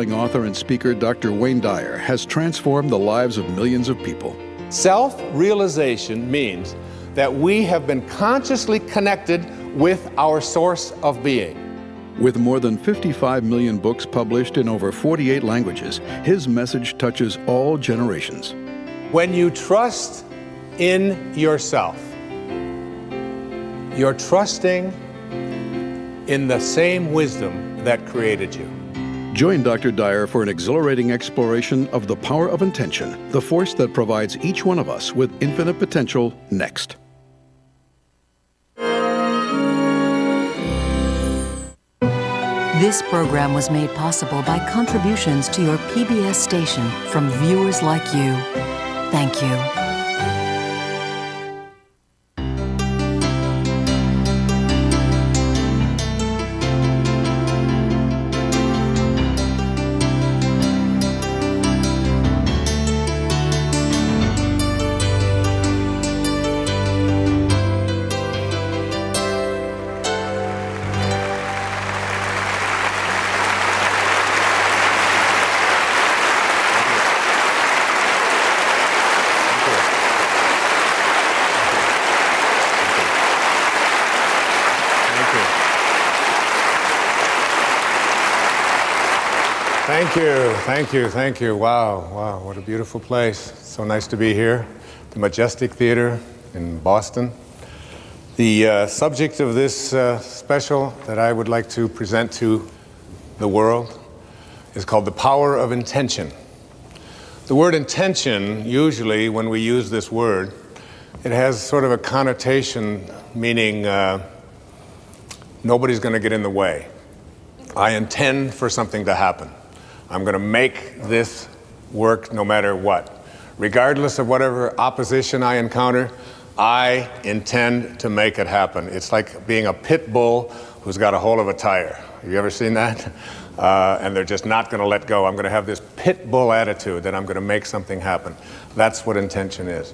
author and speaker Dr. Wayne Dyer has transformed the lives of millions of people. Self-realization means that we have been consciously connected with our source of being. With more than 55 million books published in over 48 languages, his message touches all generations. When you trust in yourself, you're trusting in the same wisdom that created you. Join Dr. Dyer for an exhilarating exploration of the power of intention, the force that provides each one of us with infinite potential next. This program was made possible by contributions to your PBS station from viewers like you. Thank you. Thank you. Wow, what a beautiful place. So nice to be here, the Majestic Theater in Boston. The subject of this special that I would like to present to the world is called the power of intention. The word intention, usually when we use this word, it has sort of a connotation meaning nobody's going to get in the way. I intend for something to happen. I'm going to make this work no matter what. Regardless of whatever opposition I encounter, I intend to make it happen. It's like being a pit bull who's got a hold of a tire. Have you ever seen that? And they're just not going to let go. I'm going to have this pit bull attitude that I'm going to make something happen. That's what intention is.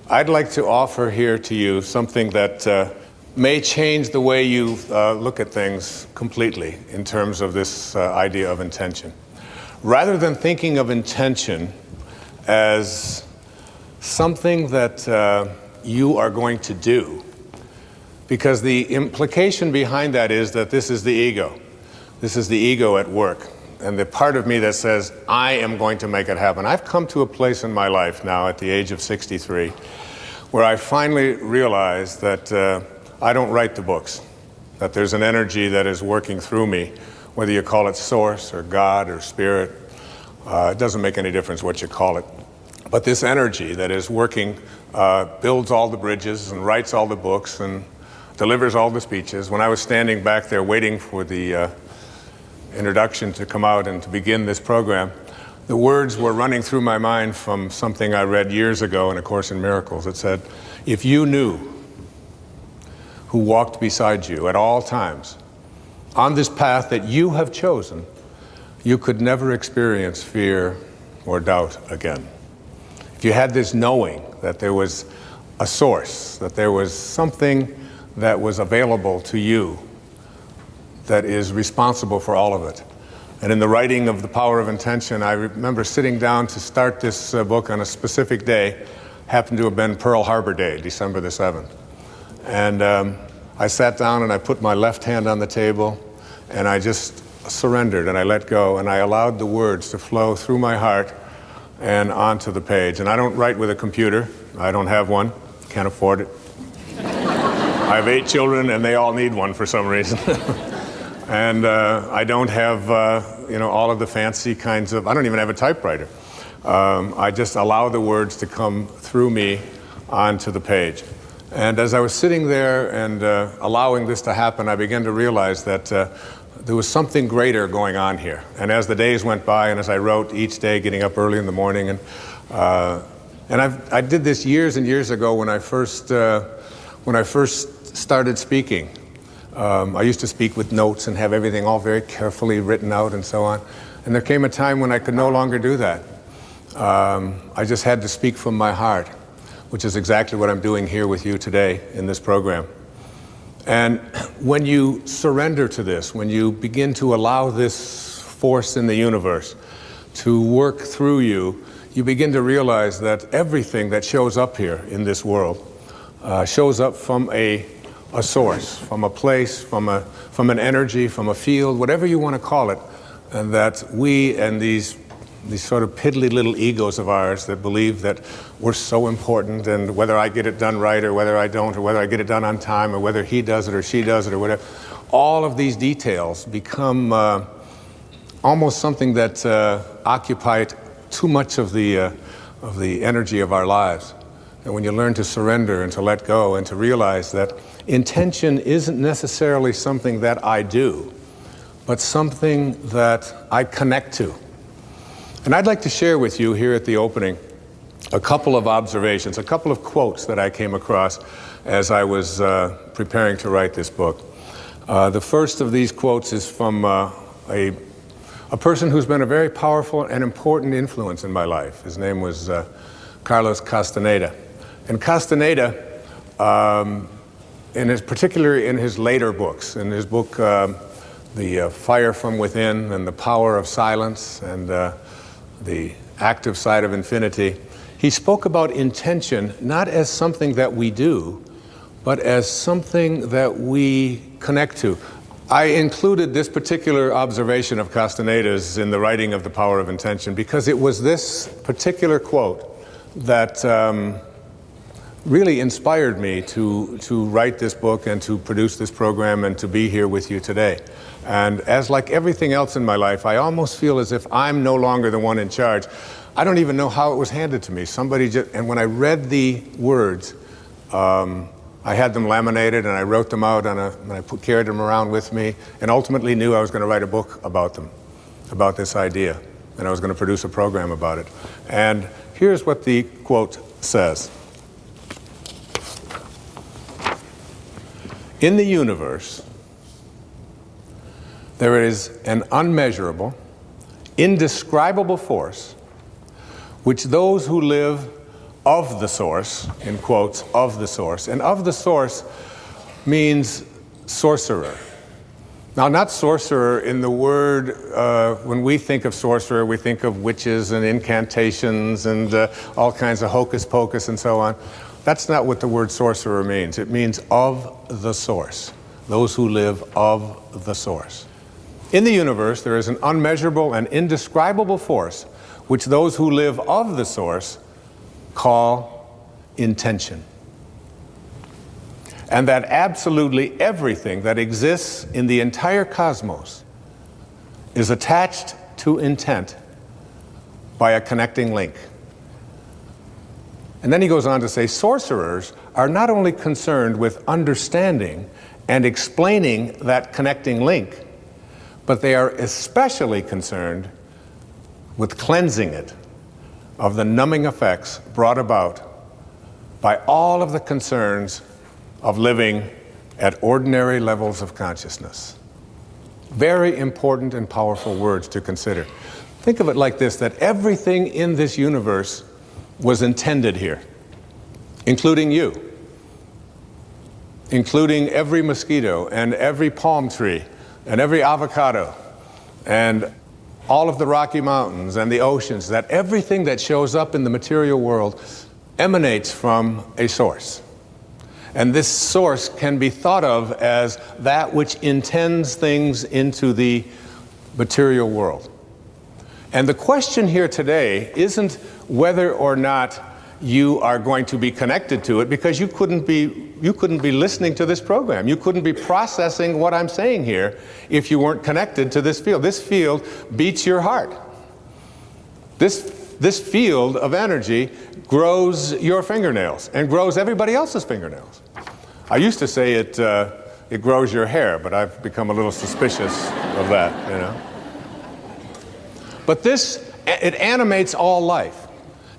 I'd like to offer here to you something that may change the way you look at things completely in terms of this idea of intention. Rather than thinking of intention as something that you are going to do, because the implication behind that is that this is the ego. This is the ego at work, and the part of me that says, I am going to make it happen. I've come to a place in my life now at the age of 63 where I finally realized that I don't write the books, that there's an energy that is working through me. Whether you call it source or God or spirit, it doesn't make any difference what you call it. But this energy that is working builds all the bridges and writes all the books and delivers all the speeches. When I was standing back there waiting for the introduction to come out and to begin this program, the words were running through my mind from something I read years ago in A Course in Miracles. It said, if you knew who walked beside you at all times on this path that you have chosen, you could never experience fear or doubt again. If you had this knowing that there was a source, that there was something that was available to you that is responsible for all of it. And in the writing of The Power of Intention, I remember sitting down to start this book on a specific day, happened to have been Pearl Harbor Day, December the 7th. And I sat down and I put my left hand on the table and I just surrendered and I let go and I allowed the words to flow through my heart and onto the page. And I don't write with a computer. I don't have one. Can't afford it. I have 8 children and they all need one for some reason. And I don't have all of the fancy kinds of, I don't even have a typewriter. I just allow the words to come through me onto the page. And as I was sitting there and allowing this to happen, I began to realize that there was something greater going on here. And as the days went by, and as I wrote each day, getting up early in the morning, and I did this years and years ago when I first started speaking. I used to speak with notes and have everything all very carefully written out and so on. And there came a time when I could no longer do that. I just had to speak from my heart, which is exactly what I'm doing here with you today in this program. And when you surrender to this, when you begin to allow this force in the universe to work through you, you begin to realize that everything that shows up here in this world shows up from a source, from a place, from an energy, from a field, whatever you want to call it, and that we and these sort of piddly little egos of ours that believe that we're so important, and whether I get it done right or whether I don't, or whether I get it done on time, or whether he does it or she does it or whatever, all of these details become almost something that occupy too much of the energy of our lives. And when you learn to surrender and to let go and to realize that intention isn't necessarily something that I do, but something that I connect to. And I'd like to share with you here at the opening a couple of observations, a couple of quotes that I came across as I was preparing to write this book. The first of these quotes is from a person who's been a very powerful and important influence in my life. His name was Carlos Castaneda. And Castaneda, particularly in his later books, in his book, The Fire from Within and The Power of Silence and The Active Side of Infinity, he spoke about intention not as something that we do, but as something that we connect to. I included this particular observation of Castaneda's in the writing of The Power of Intention because it was this particular quote that really inspired me to write this book and to produce this program and to be here with you today. And as like everything else in my life, I almost feel as if I'm no longer the one in charge. I don't even know how it was handed to me. And when I read the words, I had them laminated and I wrote them out and I carried them around with me, and ultimately knew I was going to write a book about them, about this idea, and I was going to produce a program about it. And here's what the quote says. In the universe, there is an unmeasurable, indescribable force which those who live of the source, in quotes, of the source, and of the source means sorcerer. Now, not sorcerer in the word, when we think of sorcerer, we think of witches and incantations and all kinds of hocus pocus and so on. That's not what the word sorcerer means. It means of the source, those who live of the source. In the universe, there is an unmeasurable and indescribable force which those who live of the source call intention. And that absolutely everything that exists in the entire cosmos is attached to intent by a connecting link. And then he goes on to say, sorcerers are not only concerned with understanding and explaining that connecting link, but they are especially concerned with cleansing it of the numbing effects brought about by all of the concerns of living at ordinary levels of consciousness. Very important and powerful words to consider. Think of it like this, that everything in this universe was intended here, including you, including every mosquito and every palm tree and every avocado and all of the Rocky Mountains and the oceans, that everything that shows up in the material world emanates from a source. And this source can be thought of as that which intends things into the material world. And the question here today isn't whether or not you are going to be connected to it, because you couldn't be listening to this program. You couldn't be processing what I'm saying here if you weren't connected to this field. This field beats your heart. This field of energy grows your fingernails and grows everybody else's fingernails. I used to say it grows your hair, but I've become a little suspicious of that, you know. But it animates all life.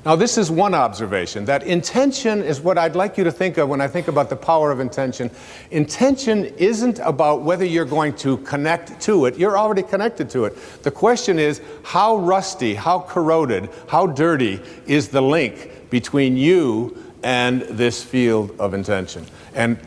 Now, this is one observation, that intention is what I'd like you to think of when I think about the power of intention. Intention isn't about whether you're going to connect to it. You're already connected to it. The question is, how rusty, how corroded, how dirty is the link between you and this field of intention? And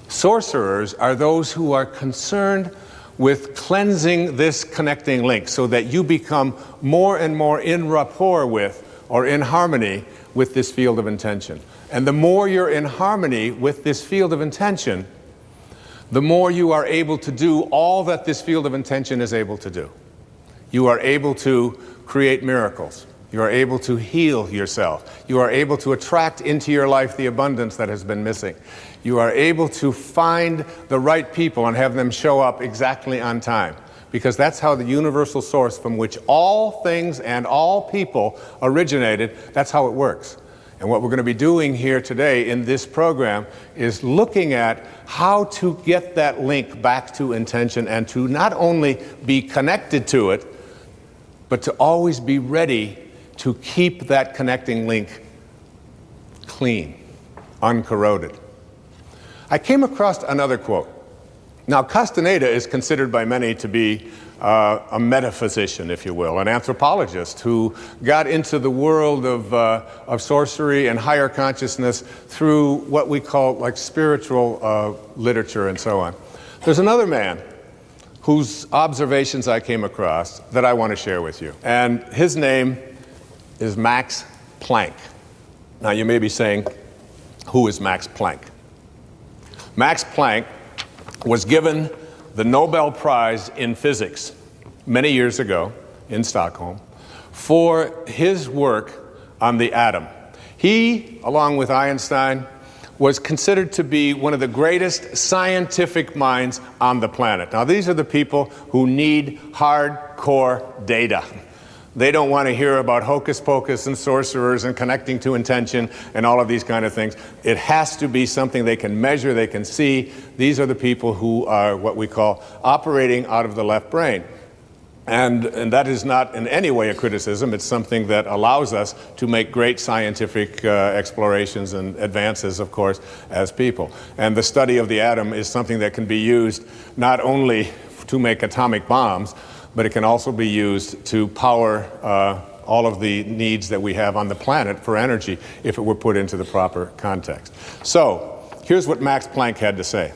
sorcerers are those who are concerned with cleansing this connecting link so that you become more and more in rapport with or in harmony with this field of intention. And the more you're in harmony with this field of intention, the more you are able to do all that this field of intention is able to do. You are able to create miracles. You are able to heal yourself. You are able to attract into your life the abundance that has been missing. You are able to find the right people and have them show up exactly on time. Because that's how the universal source from which all things and all people originated, that's how it works. And what we're going to be doing here today in this program is looking at how to get that link back to intention and to not only be connected to it, but to always be ready to keep that connecting link clean, uncorroded. I came across another quote. Now, Castaneda is considered by many to be a metaphysician, if you will, an anthropologist who got into the world of sorcery and higher consciousness through what we call like spiritual literature and so on. There's another man whose observations I came across that I want to share with you. And his name is Max Planck. Now, you may be saying, who is Max Planck? Max Planck was given the Nobel Prize in Physics many years ago in Stockholm for his work on the atom. He, along with Einstein, was considered to be one of the greatest scientific minds on the planet. Now, these are the people who need hardcore data. They don't want to hear about hocus pocus and sorcerers and connecting to intention and all of these kind of things. It has to be something they can measure, they can see. These are the people who are what we call operating out of the left brain. And that is not in any way a criticism. It's something that allows us to make great scientific explorations and advances, of course, as people. And the study of the atom is something that can be used not only to make atomic bombs, but it can also be used to power all of the needs that we have on the planet for energy if it were put into the proper context. So, here's what Max Planck had to say.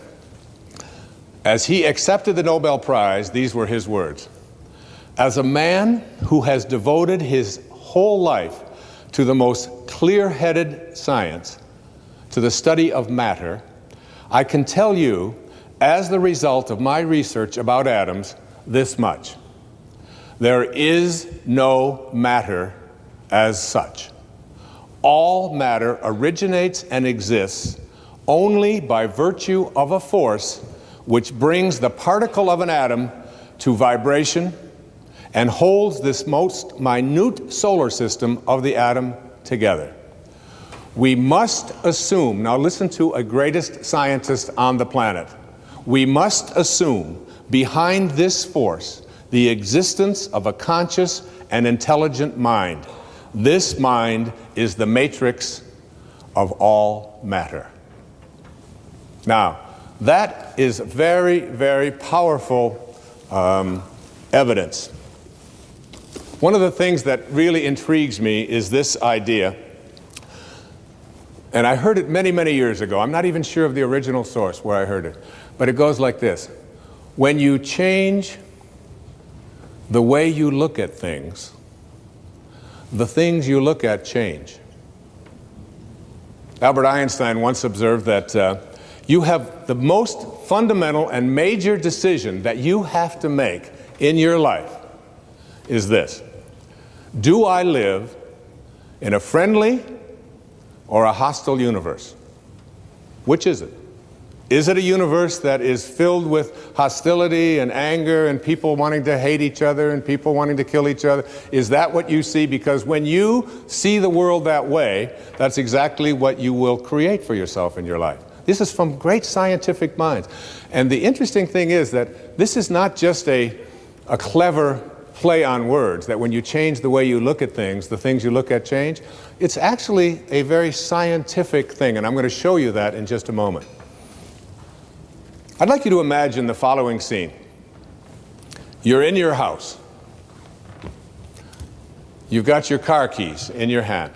As he accepted the Nobel Prize, these were his words. As a man who has devoted his whole life to the most clear-headed science, to the study of matter, I can tell you, as the result of my research about atoms, this much. There is no matter as such. All matter originates and exists only by virtue of a force which brings the particle of an atom to vibration and holds this most minute solar system of the atom together. We must assume, now listen to a greatest scientist on the planet, we must assume behind this force the existence of a conscious and intelligent mind. This mind is the matrix of all matter. Now, that is very, very powerful evidence. One of the things that really intrigues me is this idea, and I heard it many, many years ago. I'm not even sure of the original source where I heard it, but it goes like this. When you change the way you look at things, the things you look at change. Albert Einstein once observed that you have the most fundamental and major decision that you have to make in your life is this. Do I live in a friendly or a hostile universe? Which is it? Is it a universe that is filled with hostility and anger and people wanting to hate each other and people wanting to kill each other? Is that what you see? Because when you see the world that way, that's exactly what you will create for yourself in your life. This is from great scientific minds. And the interesting thing is that this is not just a clever play on words, that when you change the way you look at things, the things you look at change. It's actually a very scientific thing, and I'm going to show you that in just a moment. I'd like you to imagine the following scene. You're in your house. You've got your car keys in your hand.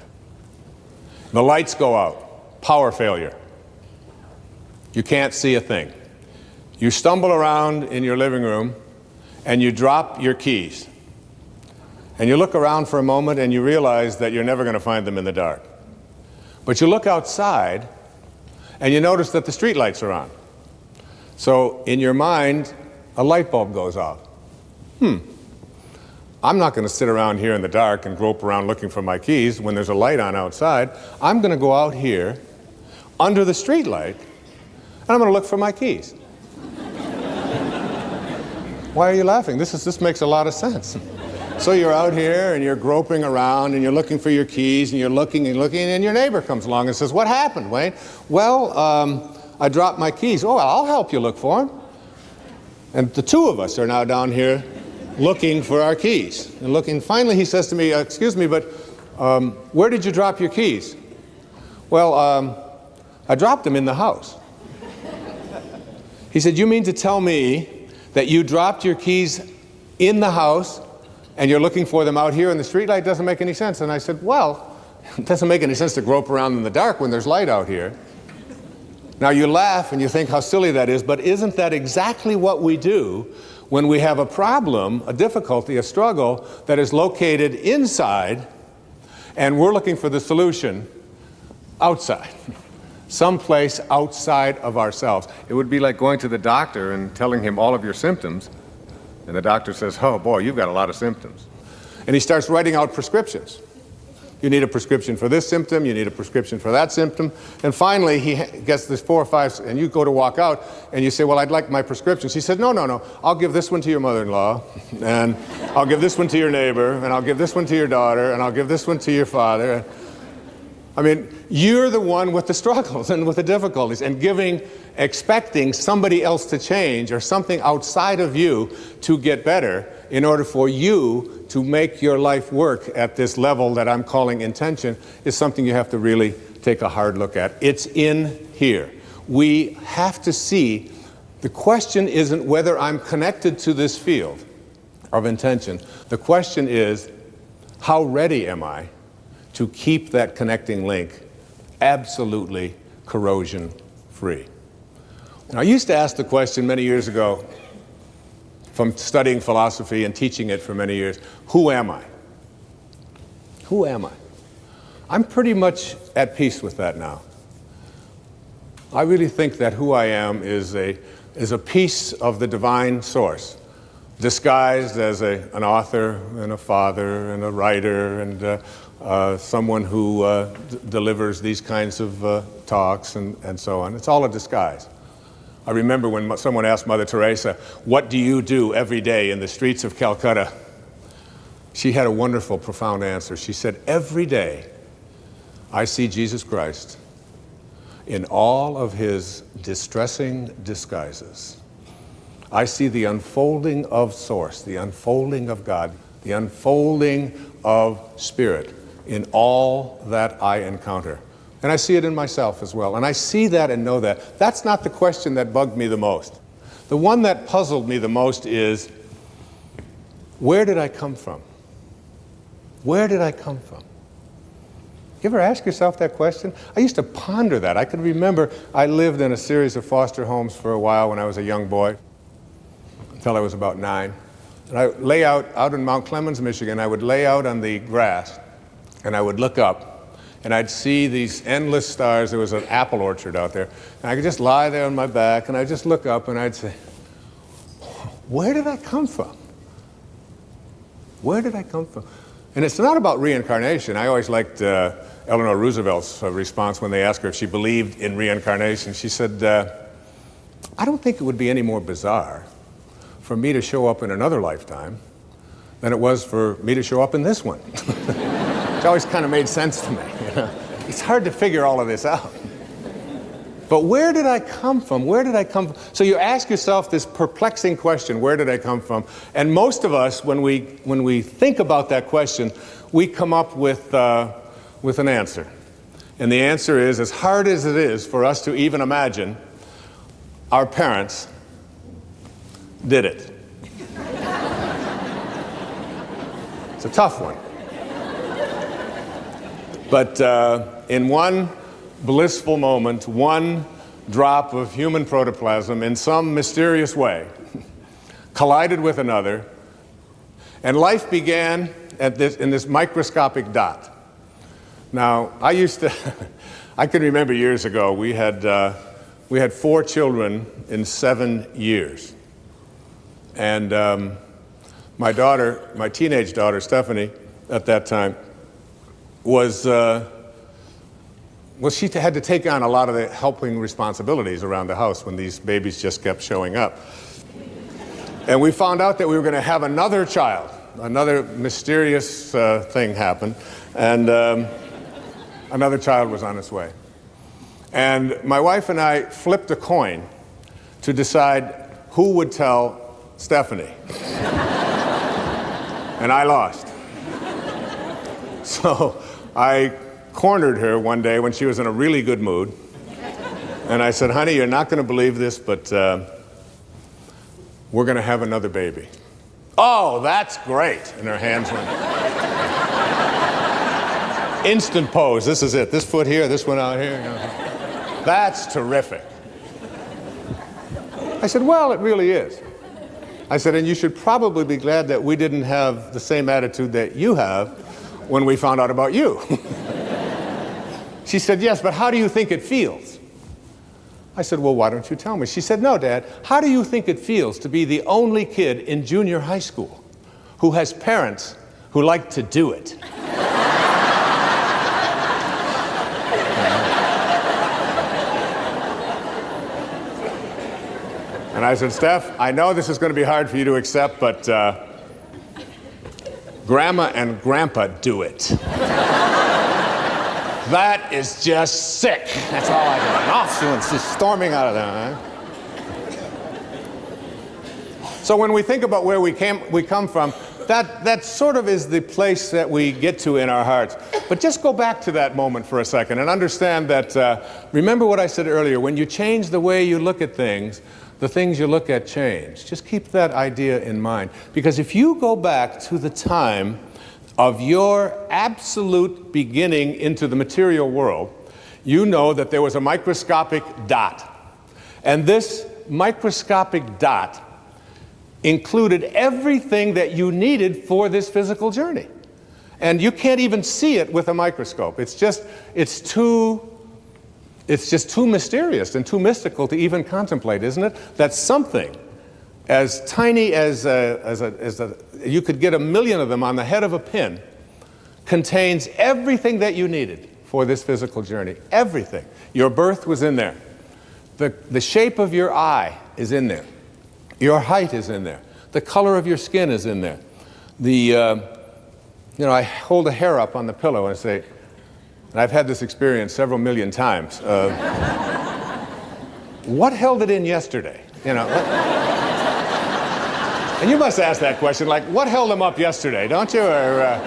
The lights go out. Power failure. You can't see a thing. You stumble around in your living room and you drop your keys. And you look around for a moment and you realize that you're never going to find them in the dark. But you look outside and you notice that the street lights are on. So in your mind, a light bulb goes off. I'm not going to sit around here in the dark and grope around looking for my keys when there's a light on outside. I'm going to go out here under the street light and I'm going to look for my keys. Why are you laughing? This makes a lot of sense. So you're out here and you're groping around and you're looking for your keys and you're looking and your neighbor comes along and says, "What happened, Wayne?" "Well, I dropped my keys." "Oh, well, I'll help you look for them." And the two of us are now down here looking for our keys and looking. Finally, he says to me, "Excuse me, but where did you drop your keys?" "Well, I dropped them in the house." He said, "You mean to tell me that you dropped your keys in the house and you're looking for them out here in the streetlight? Doesn't make any sense." And I said, "Well, it doesn't make any sense to grope around in the dark when there's light out here." Now you laugh and you think how silly that is, but isn't that exactly what we do when we have a problem, a difficulty, a struggle that is located inside and we're looking for the solution outside? Someplace outside of ourselves. It would be like going to the doctor and telling him all of your symptoms, and the doctor says, "Oh boy, you've got a lot of symptoms." And he starts writing out prescriptions. You need a prescription for this symptom, you need a prescription for that symptom, and finally he gets this 4 or 5, and you go to walk out, and you say, "Well, I'd like my prescriptions." He said, no, I'll give this one to your mother-in-law, and I'll give this one to your neighbor, and I'll give this one to your daughter, and I'll give this one to your father. I mean, you're the one with the struggles and with the difficulties, and expecting somebody else to change or something outside of you to get better in order for you to make your life work at this level that I'm calling intention is something you have to really take a hard look at. It's in here. We have to see, the question isn't whether I'm connected to this field of intention. The question is, how ready am I to keep that connecting link absolutely corrosion-free? And I used to ask the question many years ago, from studying philosophy and teaching it for many years, who am I? Who am I? I'm pretty much at peace with that now. I really think that who I am is a piece of the divine source, disguised as an author and a father and a writer and someone who delivers these kinds of talks and so on. It's all a disguise. I remember when someone asked Mother Teresa, "What do you do every day in the streets of Calcutta?" She had a wonderful, profound answer. She said, "Every day I see Jesus Christ in all of his distressing disguises. I see the unfolding of Source, the unfolding of God, the unfolding of Spirit in all that I encounter." And I see it in myself as well. And I see that and know that. That's not the question that bugged me the most. The one that puzzled me the most is, where did I come from? Where did I come from? You ever ask yourself that question? I used to ponder that. I could remember I lived in a series of foster homes for a while when I was a young boy, until I was about 9. And I lay out in Mount Clemens, Michigan, I would lay out on the grass and I would look up and I'd see these endless stars. There was an apple orchard out there. And I could just lie there on my back and I'd just look up and I'd say, where did I come from? Where did I come from? And it's not about reincarnation. I always liked Eleanor Roosevelt's response when they asked her if she believed in reincarnation. She said, "I don't think it would be any more bizarre for me to show up in another lifetime than it was for me to show up in this one." Which always kind of made sense to me. You know? It's hard to figure all of this out. But where did I come from? Where did I come from? So you ask yourself this perplexing question, where did I come from? And most of us, when we think about that question, we come up with an answer. And the answer is, as hard as it is for us to even imagine, our parents did it. It's a tough one. But in one blissful moment, one drop of human protoplasm in some mysterious way collided with another, and life began in this microscopic dot. Now, I can remember years ago, we had 4 children in 7 years. And my teenage daughter, Stephanie, at that time, she had to take on a lot of the helping responsibilities around the house when these babies just kept showing up. And we found out that we were going to have another child. Another mysterious thing happened, and another child was on its way. And my wife and I flipped a coin to decide who would tell Stephanie. And I lost. So I cornered her one day when she was in a really good mood. And I said, honey, you're not going to believe this, but we're going to have another baby. Oh, that's great. And her hands went. Instant pose. This is it. This foot here, this one out here. That's terrific. I said, well, it really is. I said, and you should probably be glad that we didn't have the same attitude that you have when we found out about you. She said, yes, but how do you think it feels? I said, well, why don't you tell me? She said, no, Dad, how do you think it feels to be the only kid in junior high school who has parents who like to do it? And I said, Steph, I know this is going to be hard for you to accept, but Grandma and Grandpa do it. That is just sick. That's all I do. Off, just storming out of there. Huh? So when we think about where we come from, that sort of is the place that we get to in our hearts. But just go back to that moment for a second and understand that, remember what I said earlier, when you change the way you look at things, the things you look at change. Just keep that idea in mind. Because if you go back to the time of your absolute beginning into the material world, you know that there was a microscopic dot. And this microscopic dot included everything that you needed for this physical journey. And you can't even see it with a microscope. It's just too mysterious and too mystical to even contemplate, isn't it? That something as tiny as you could get 1,000,000 of them on the head of a pin contains everything that you needed for this physical journey. Everything. Your birth was in there. The shape of your eye is in there. Your height is in there. The color of your skin is in there. I hold a hair up on the pillow and I say, and I've had this experience several million times. What held it in yesterday? And you must ask that question, like, what held them up yesterday, don't you? Or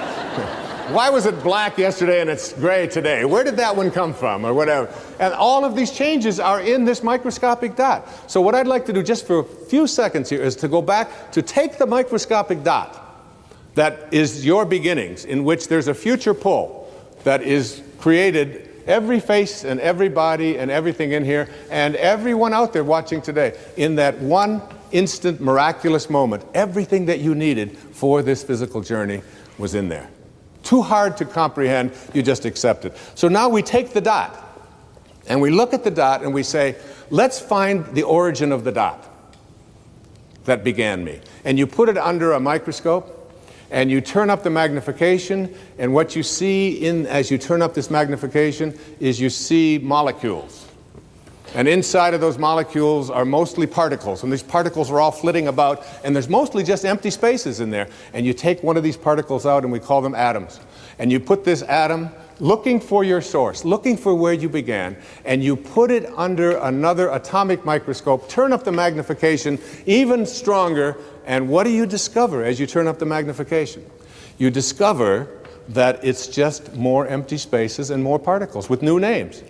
why was it black yesterday and it's gray today? Where did that one come from, or whatever? And all of these changes are in this microscopic dot. So what I'd like to do just for a few seconds here is to go back to take the microscopic dot that is your beginnings, in which there's a future pull that is created every face and every body and everything in here and everyone out there watching today. In that one instant miraculous moment, everything that you needed for this physical journey was in there. Too hard to comprehend, you just accept it. So now we take the dot and we look at the dot and we say, let's find the origin of the dot that began me. And you put it under a microscope and you turn up the magnification, and what you see as you turn up this magnification is you see molecules. And inside of those molecules are mostly particles, and these particles are all flitting about, and there's mostly just empty spaces in there. And you take one of these particles out, and we call them atoms. And you put this atom, looking for your source, looking for where you began, and you put it under another atomic microscope, turn up the magnification even stronger, and what do you discover as you turn up the magnification? You discover that it's just more empty spaces and more particles with new names.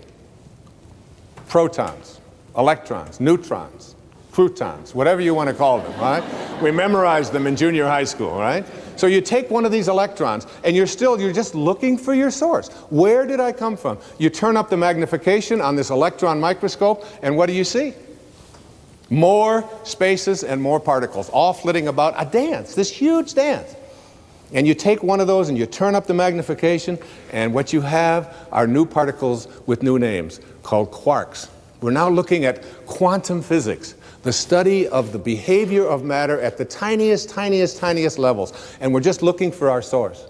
Protons, electrons, neutrons, croutons, whatever you want to call them, right? We memorized them in junior high school, right? So you take one of these electrons, and you're just looking for your source. Where did I come from? You turn up the magnification on this electron microscope, and what do you see? More spaces and more particles, all flitting about a dance, this huge dance. And you take one of those and you turn up the magnification, and what you have are new particles with new names called quarks. We're now looking at quantum physics, the study of the behavior of matter at the tiniest levels. And we're just looking for our source.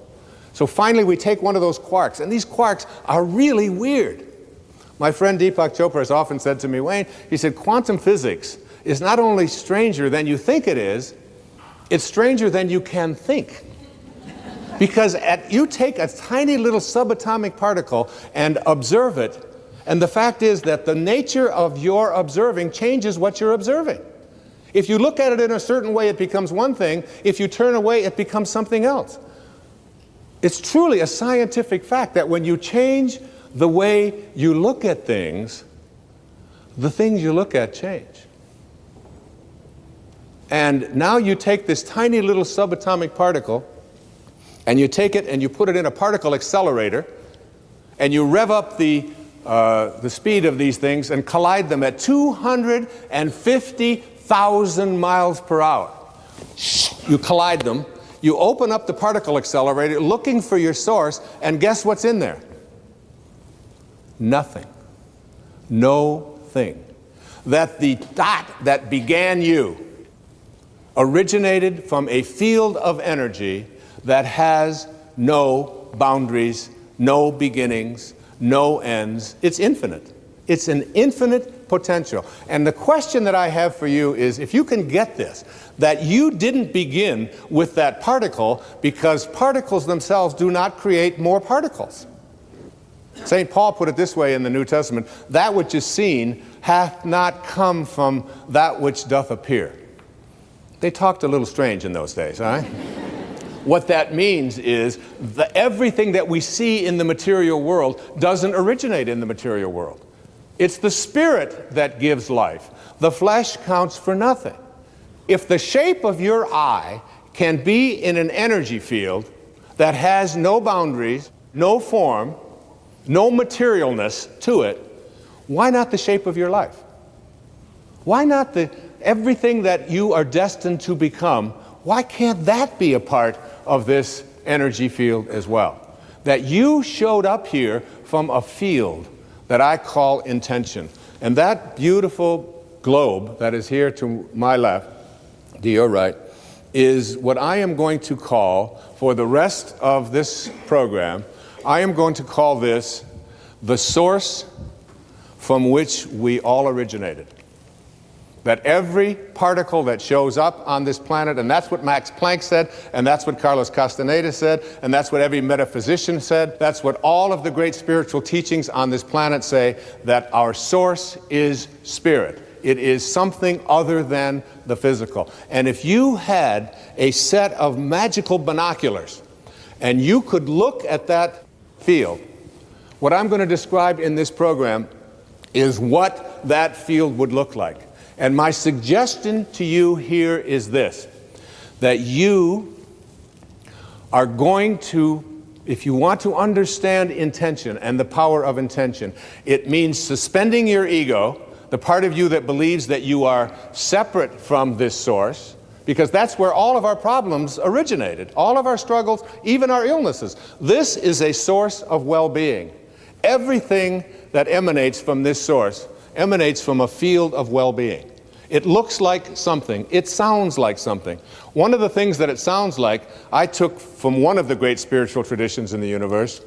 So finally we take one of those quarks, and these quarks are really weird. My friend Deepak Chopra has often said to me, Wayne, he said, quantum physics is not only stranger than you think it is, it's stranger than you can think. Because you take a tiny little subatomic particle and observe it, and the fact is that the nature of your observing changes what you're observing. If you look at it in a certain way, it becomes one thing. If you turn away, it becomes something else. It's truly a scientific fact that when you change the way you look at things, the things you look at change. And now you take this tiny little subatomic particle, and you take it and you put it in a particle accelerator, and you rev up the speed of these things and collide them at 250,000 miles per hour. You collide them, you open up the particle accelerator looking for your source, and guess what's in there? Nothing. No thing. That the dot that began you originated from a field of energy that has no boundaries, no beginnings, no ends. It's infinite. It's an infinite potential. And the question that I have for you is, if you can get this, that you didn't begin with that particle because particles themselves do not create more particles. St. Paul put it this way in the New Testament, that which is seen hath not come from that which doth appear. They talked a little strange in those days, all right? What that means is that everything that we see in the material world doesn't originate in the material world. It's the spirit that gives life. The flesh counts for nothing. If the shape of your eye can be in an energy field that has no boundaries, no form, no materialness to it, why not the shape of your life? Why not everything that you are destined to become? Why can't that be a part of this energy field as well? That you showed up here from a field that I call intention. And that beautiful globe that is here to my left, to your right, is what I am going to call, for the rest of this program, I am going to call this the source from which we all originated. That every particle that shows up on this planet, and that's what Max Planck said, and that's what Carlos Castaneda said, and that's what every metaphysician said, that's what all of the great spiritual teachings on this planet say, that our source is spirit. It is something other than the physical. And if you had a set of magical binoculars, and you could look at that field, what I'm going to describe in this program is what that field would look like. And my suggestion to you here is this, that you are going to, if you want to understand intention and the power of intention, it means suspending your ego, the part of you that believes that you are separate from this source, because that's where all of our problems originated, all of our struggles, even our illnesses. This is a source of well-being. Everything that emanates from this source emanates from a field of well-being. It looks like something. It sounds like something. One of the things that it sounds like, I took from one of the great spiritual traditions in the universe.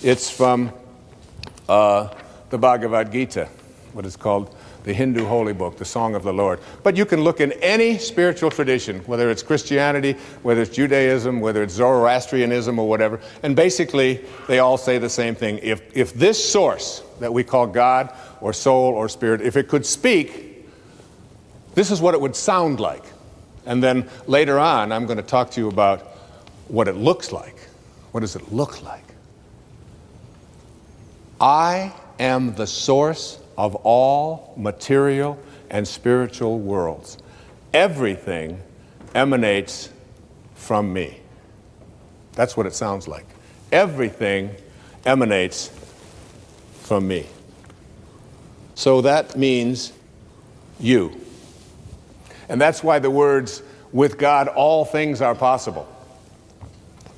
It's from the Bhagavad Gita, what is called the Hindu holy book, the Song of the Lord. But you can look in any spiritual tradition, whether it's Christianity, whether it's Judaism, whether it's Zoroastrianism or whatever, and basically they all say the same thing. If this source that we call God or soul or spirit, if it could speak, this is what it would sound like. And then later on, I'm going to talk to you about what it looks like. What does it look like? I am the source of all material and spiritual worlds. Everything emanates from me. That's what it sounds like. Everything emanates from me. So that means you. And that's why the words, with God all things are possible,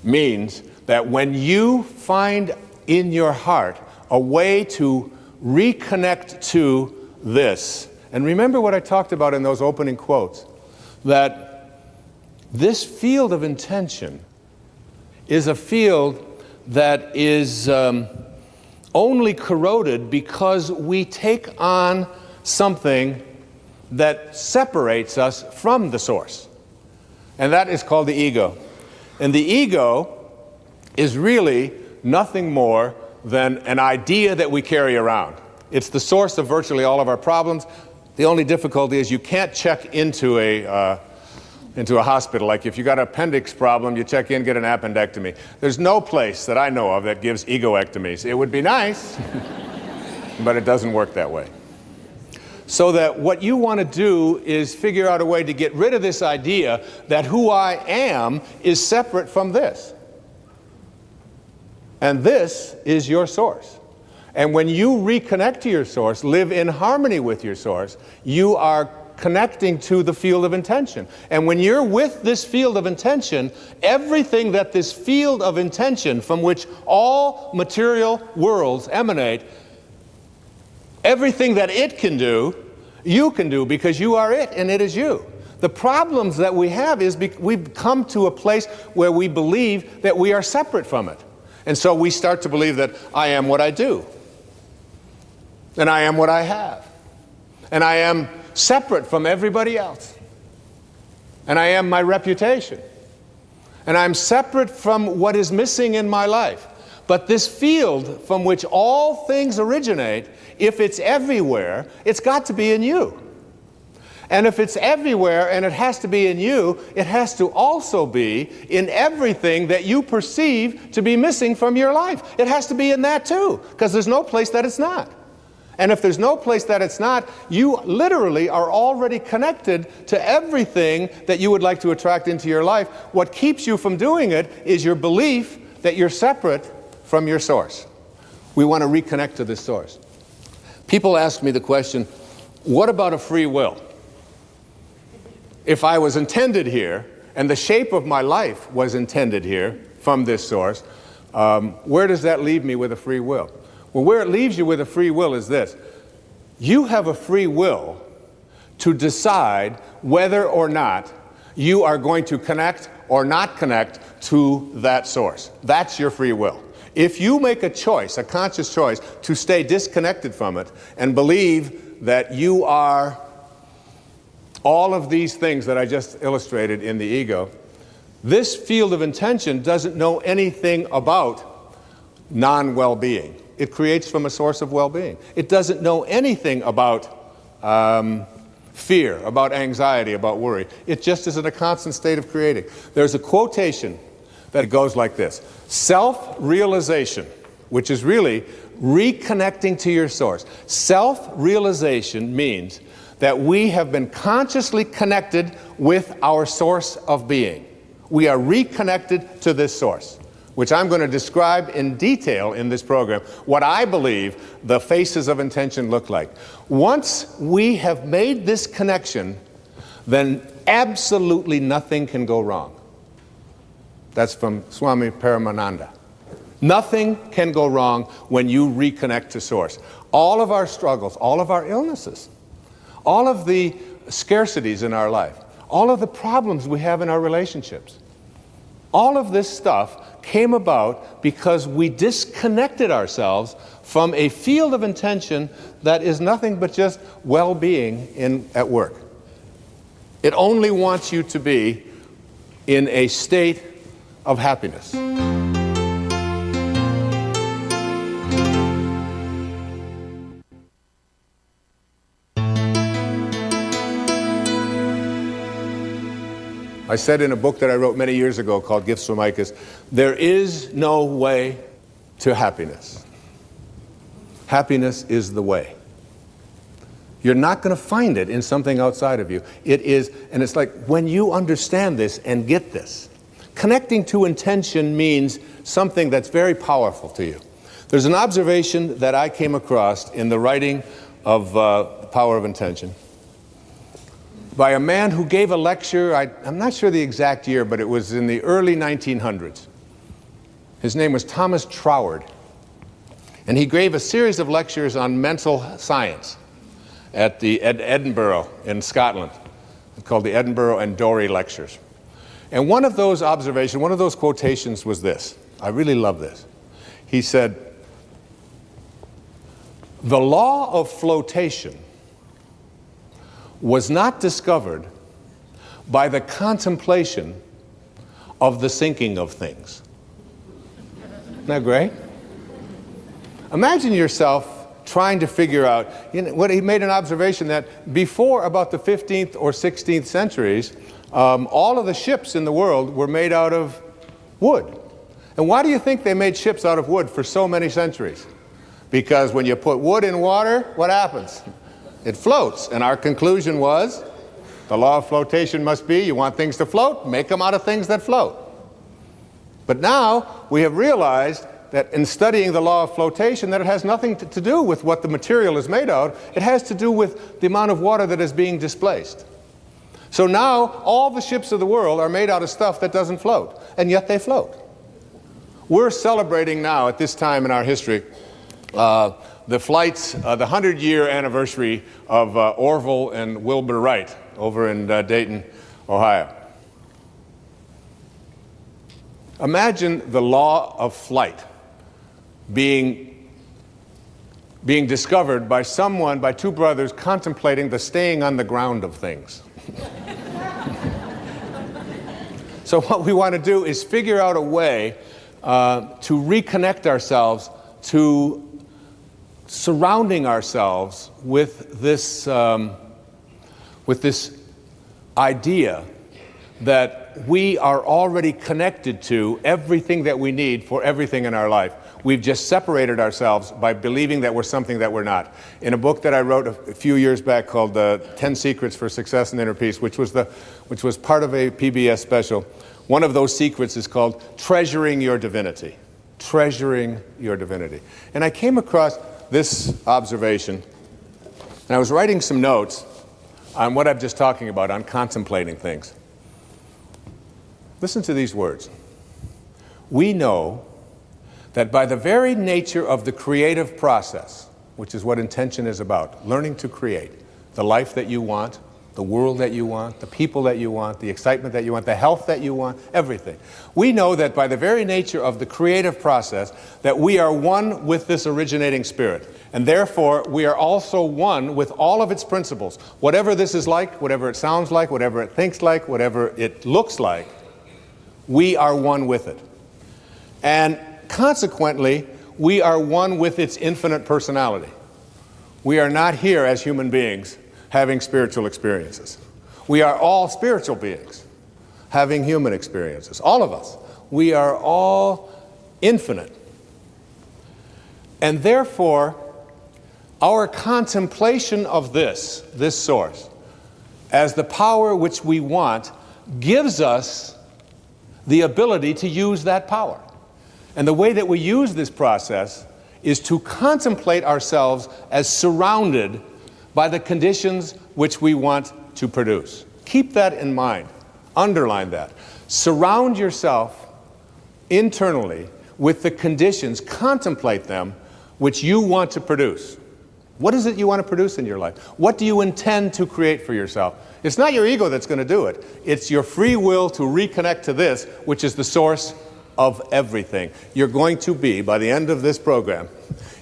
means that when you find in your heart a way to reconnect to this, and remember what I talked about in those opening quotes, that this field of intention is a field that is only corroded because we take on something that separates us from the source. And that is called the ego. And the ego is really nothing more than an idea that we carry around. It's the source of virtually all of our problems. The only difficulty is you can't check into a hospital. Like if you got an appendix problem, you check in, get an appendectomy. There's no place that I know of that gives egoectomies. It would be nice, but it doesn't work that way. So that what you want to do is figure out a way to get rid of this idea that who I am is separate from this. And this is your source. And when you reconnect to your source, live in harmony with your source, you are connecting to the field of intention. And when you're with this field of intention, everything that this field of intention from which all material worlds emanate, everything that it can do, you can do because you are it and it is you. The problems that we have is we've come to a place where we believe that we are separate from it. And so we start to believe that I am what I do. And I am what I have. And I am separate from everybody else. And I am my reputation. And I'm separate from what is missing in my life. But this field from which all things originate, if it's everywhere, it's got to be in you. And if it's everywhere and it has to be in you, it has to also be in everything that you perceive to be missing from your life. It has to be in that too, because there's no place that it's not. And if there's no place that it's not, you literally are already connected to everything that you would like to attract into your life. What keeps you from doing it is your belief that you're separate from your source. We want to reconnect to this source. People ask me the question, what about a free will? If I was intended here, and the shape of my life was intended here from this source, where does that leave me with a free will? Well, where it leaves you with a free will is this. You have a free will to decide whether or not you are going to connect or not connect to that source. That's your free will. If you make a choice, a conscious choice, to stay disconnected from it and believe that you are all of these things that I just illustrated in the ego, this field of intention doesn't know anything about non-well-being. It creates from a source of well-being. It doesn't know anything about fear, about anxiety, about worry. It just is in a constant state of creating. There's a quotation that goes like this: self-realization, which is really reconnecting to your source. Self-realization means that we have been consciously connected with our source of being. We are reconnected to this source, which I'm going to describe in detail in this program, what I believe the faces of intention look like. Once we have made this connection, then absolutely nothing can go wrong. That's from Swami Paramananda. Nothing can go wrong when you reconnect to source. All of our struggles, all of our illnesses, all of the scarcities in our life, all of the problems we have in our relationships, all of this stuff came about because we disconnected ourselves from a field of intention that is nothing but just well-being at work. It only wants you to be in a state of happiness. I said in a book that I wrote many years ago called Gifts from Icus, there is no way to happiness. Happiness is the way. You're not going to find it in something outside of you. It is, and it's like when you understand this and get this, Connecting to intention means something that's very powerful to you. There's an observation that I came across in the writing of The Power of Intention by a man who gave a lecture, I'm not sure the exact year, but it was in the early 1900s. His name was Thomas Troward. And he gave a series of lectures on mental science at Edinburgh in Scotland, called the Edinburgh and Dorey Lectures. And one of those observations, one of those quotations was this. I really love this. He said, "The law of flotation was not discovered by the contemplation of the sinking of things." Isn't that great? Imagine yourself trying to figure out, what he made an observation that before about the 15th or 16th centuries, all of the ships in the world were made out of wood. And why do you think they made ships out of wood for so many centuries? Because when you put wood in water, what happens? It floats. And our conclusion was, the law of flotation must be, you want things to float, make them out of things that float. But now we have realized that in studying the law of flotation, that it has nothing to do with what the material is made out. It has to do with the amount of water that is being displaced. So now all the ships of the world are made out of stuff that doesn't float, and yet they float. We're celebrating now at this time in our history the flights, the 100-year anniversary of Orville and Wilbur Wright over in Dayton, Ohio. Imagine the law of flight being discovered by two brothers contemplating the staying on the ground of things. So what we want to do is figure out a way to reconnect ourselves to surrounding ourselves with this idea that we are already connected to everything that we need for everything in our life. We've just separated ourselves by believing that we're something that we're not. In a book that I wrote a few years back called 10 Secrets for Success and Inner Peace, which was part of a PBS special, one of those secrets is called Treasuring Your Divinity. Treasuring Your Divinity. And I came across this observation, and I was writing some notes on what I'm just talking about, on contemplating things. Listen to these words. We know that by the very nature of the creative process, which is what intention is about, learning to create the life that you want, the world that you want, the people that you want, the excitement that you want, the health that you want, everything. We know that by the very nature of the creative process that we are one with this originating spirit. And therefore, we are also one with all of its principles. Whatever this is like, whatever it sounds like, whatever it thinks like, whatever it looks like, we are one with it. And consequently, we are one with its infinite personality. We are not here as human beings having spiritual experiences. We are all spiritual beings having human experiences. All of us. We are all infinite. And therefore, our contemplation of this source, as the power which we want, gives us the ability to use that power. And the way that we use this process is to contemplate ourselves as surrounded by the conditions which we want to produce. Keep that in mind. Underline that. Surround yourself internally with the conditions, contemplate them, which you want to produce. What is it you want to produce in your life? What do you intend to create for yourself? It's not your ego that's going to do it. It's your free will to reconnect to this, which is the source of everything. You're going to be, by the end of this program,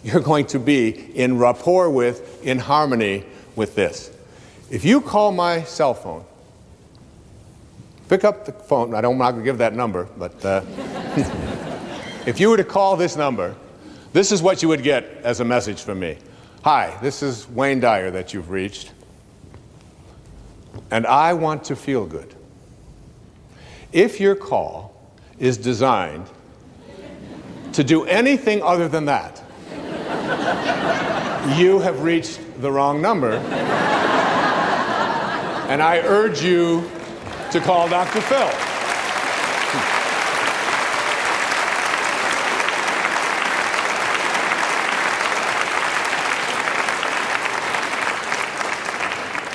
you're going to be in rapport with, in harmony with this. If you call my cell phone, pick up the phone. I'm not going to give that number, but if you were to call this number, this is what you would get as a message from me. Hi, this is Wayne Dyer that you've reached, and I want to feel good. If your call is designed to do anything other than that, you have reached the wrong number, and I urge you to call Dr. Phil.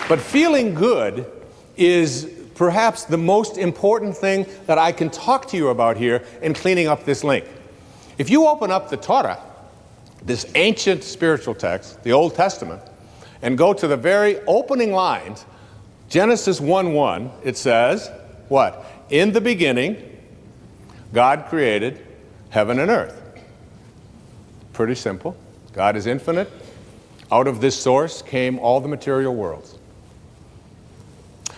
But feeling good is perhaps the most important thing that I can talk to you about here in cleaning up this link. If you open up the Torah, this ancient spiritual text, the Old Testament, and go to the very opening lines, Genesis 1:1, it says, what? In the beginning, God created heaven and earth. Pretty simple. God is infinite. Out of this source came all the material worlds.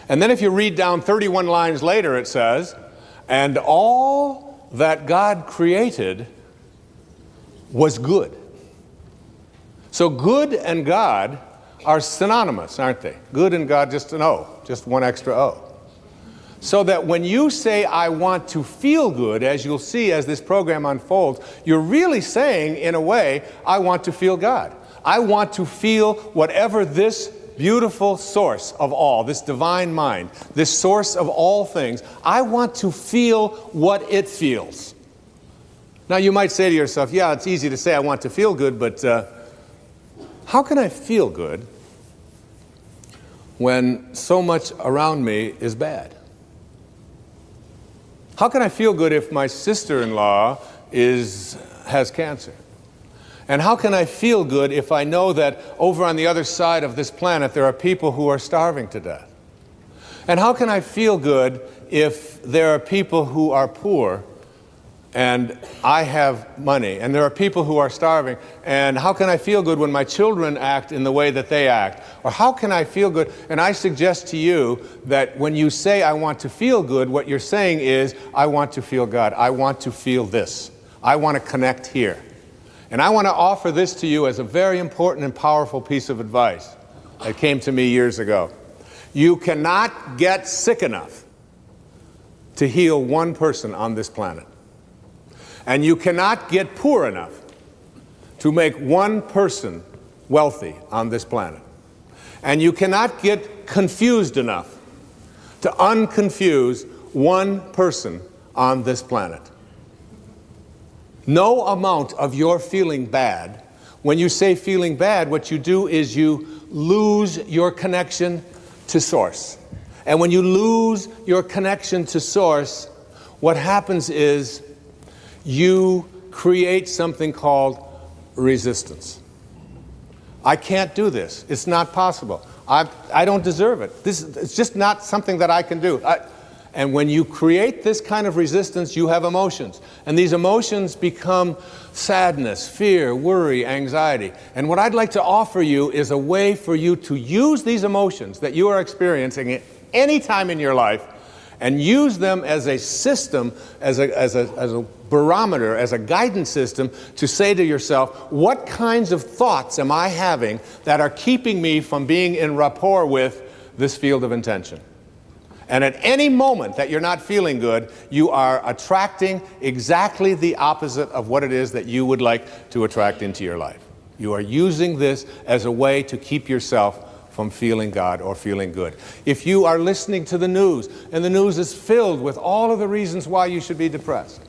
And then if you read down 31 lines later, it says, and all that God created was good. So good and God are synonymous, aren't they? Good and God, just an O, just one extra O. So that when you say, I want to feel good, as you'll see as this program unfolds, you're really saying, in a way, I want to feel God. I want to feel whatever this beautiful source of all, this divine mind, this source of all things, I want to feel what it feels. Now you might say to yourself, yeah, it's easy to say I want to feel good, but how can I feel good when so much around me is bad? How can I feel good if my sister-in-law has cancer? And how can I feel good if I know that over on the other side of this planet there are people who are starving to death? And how can I feel good if there are people who are poor and I have money, and there are people who are starving? And how can I feel good when my children act in the way that they act? Or how can I feel good? And I suggest to you that when you say I want to feel good, what you're saying is I want to feel God. I want to feel this. I want to connect here. And I want to offer this to you as a very important and powerful piece of advice that came to me years ago. You cannot get sick enough to heal one person on this planet. And you cannot get poor enough to make one person wealthy on this planet. And you cannot get confused enough to unconfuse one person on this planet. No amount of your feeling bad, when you say feeling bad, what you do is you lose your connection to Source. And when you lose your connection to Source, what happens is you create something called resistance. I can't do this. It's not possible. I don't deserve it. It's just not something that I can do. And when you create this kind of resistance, you have emotions. And these emotions become sadness, fear, worry, anxiety. And what I'd like to offer you is a way for you to use these emotions that you are experiencing at any time in your life and use them as a system, as a barometer, as a guidance system to say to yourself, what kinds of thoughts am I having that are keeping me from being in rapport with this field of intention? And at any moment that you're not feeling good, you are attracting exactly the opposite of what it is that you would like to attract into your life. You are using this as a way to keep yourself from feeling God or feeling good. If you are listening to the news, and the news is filled with all of the reasons why you should be depressed,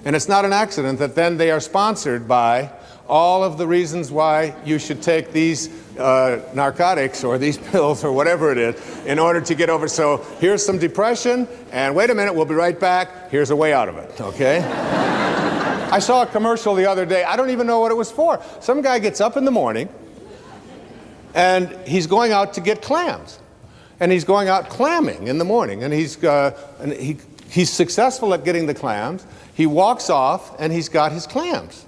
and it's not an accident that then they are sponsored by all of the reasons why you should take these narcotics or these pills or whatever it is in order to get over. So here's some depression, and wait a minute, we'll be right back. Here's a way out of it, okay? I saw a commercial the other day. I don't even know what it was for. Some guy gets up in the morning, and he's going out to get clams. And he's going out clamming in the morning, and he's successful at getting the clams. He walks off, and he's got his clams.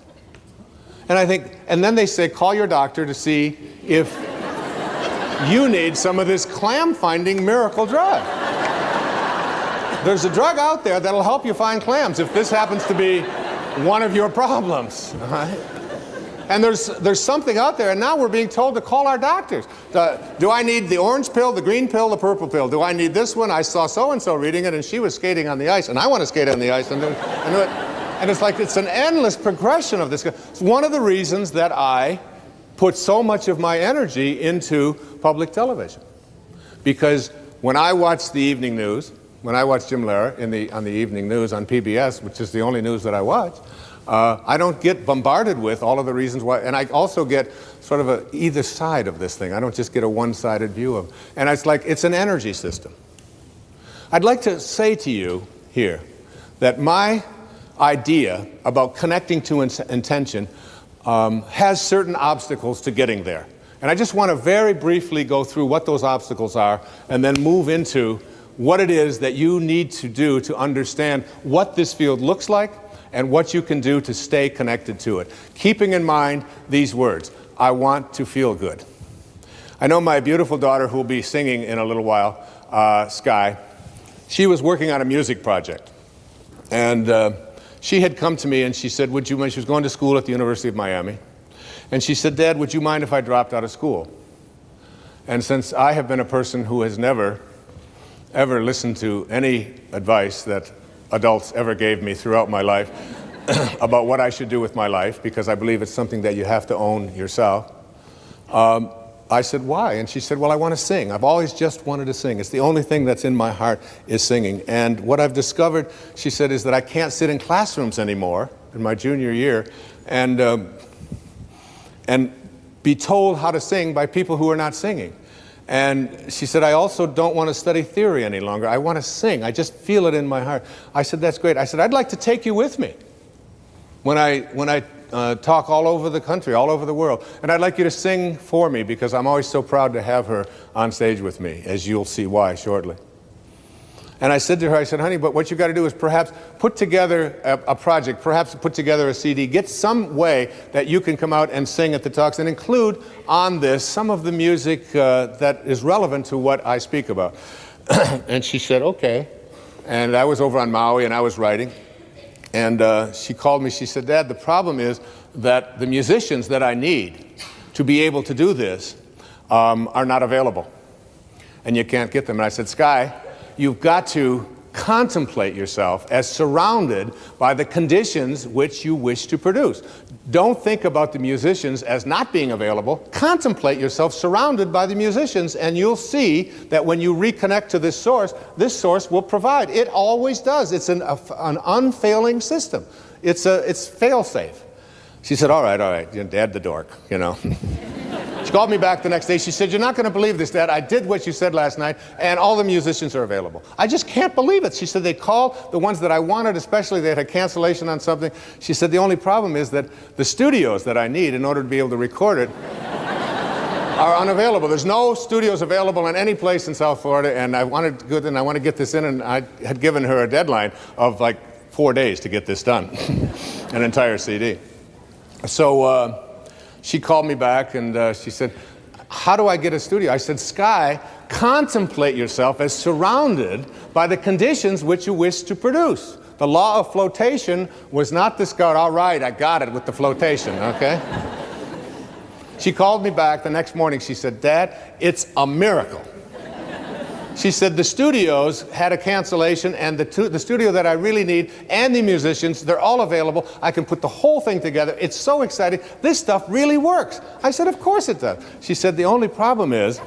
And I think, and then they say, call your doctor to see if you need some of this clam-finding miracle drug. There's a drug out there that'll help you find clams if this happens to be one of your problems. All right? And there's something out there, and now we're being told to call our doctors. Do I need the orange pill, the green pill, the purple pill? Do I need this one? I saw so-and-so reading it, and she was skating on the ice, and I want to skate on the ice and do it. And it's like it's an endless progression of this. It's one of the reasons that I put so much of my energy into public television. Because when I watch the evening news, when I watch Jim Lehrer on the evening news on PBS, which is the only news that I watch, I don't get bombarded with all of the reasons why, and I also get sort of either side of this thing. I don't just get a one-sided view of it. And it's like, it's an energy system. I'd like to say to you here that my idea about connecting to intention has certain obstacles to getting there. And I just want to very briefly go through what those obstacles are and then move into what it is that you need to do to understand what this field looks like and what you can do to stay connected to it. Keeping in mind these words, I want to feel good. I know my beautiful daughter, who will be singing in a little while, Sky, she was working on a music project. And she had come to me and she said, she was going to school at the University of Miami. And she said, Dad, would you mind if I dropped out of school? And since I have been a person who has never, ever listened to any advice that adults ever gave me throughout my life about what I should do with my life, because I believe it's something that you have to own yourself, I said, why? And she said, well, I want to sing. I've always just wanted to sing. It's the only thing that's in my heart is singing. And what I've discovered, she said, is that I can't sit in classrooms anymore in my junior year and be told how to sing by people who are not singing. And she said, I also don't want to study theory any longer. I want to sing. I just feel it in my heart. I said, that's great. I said, I'd like to take you with me when I talk all over the country, all over the world. And I'd like you to sing for me, because I'm always so proud to have her on stage with me, as you'll see why shortly. And I said to her, I said, honey, but what you got to do is perhaps put together a project, perhaps put together a CD, get some way that you can come out and sing at the talks and include on this some of the music that is relevant to what I speak about. And she said, okay. And I was over on Maui and I was writing. And she called me, she said, Dad, the problem is that the musicians that I need to be able to do this are not available. And you can't get them. And I said, Sky, you've got to contemplate yourself as surrounded by the conditions which you wish to produce. Don't think about the musicians as not being available. Contemplate yourself surrounded by the musicians, and you'll see that when you reconnect to this source will provide. It always does. It's an unfailing system. It's fail-safe. She said, all right, Dad the dork, you know. She called me back the next day. She said, you're not going to believe this, Dad. I did what you said last night, and all the musicians are available. I just can't believe it. She said, they called the ones that I wanted, especially they had a cancellation on something. She said, the only problem is that the studios that I need in order to be able to record it are unavailable. There's no studios available in any place in South Florida, and I want to get this in, and I had given her a deadline of like 4 days to get this done, an entire CD. So she called me back and she said, how do I get a studio? I said, Sky, contemplate yourself as surrounded by the conditions which you wish to produce. The law of flotation was not discovered. All right, I got it with the flotation, okay? She called me back the next morning. She said, Dad, it's a miracle. She said, the studios had a cancellation, and the studio that I really need and the musicians, they're all available. I can put the whole thing together. It's so exciting. This stuff really works. I said, of course it does. She said, the only problem is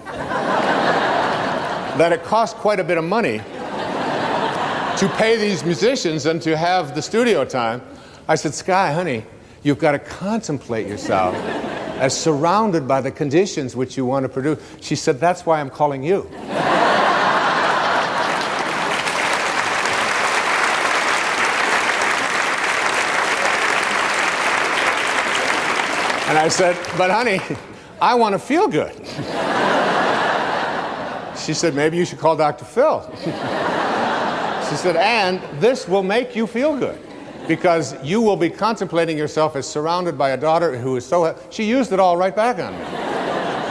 that it costs quite a bit of money to pay these musicians and to have the studio time. I said, Sky, honey, you've got to contemplate yourself as surrounded by the conditions which you want to produce. She said, that's why I'm calling you. And I said, but honey, I want to feel good. She said, maybe you should call Dr. Phil. She said, and this will make you feel good, because you will be contemplating yourself as surrounded by a daughter who is so... She used it all right back on me.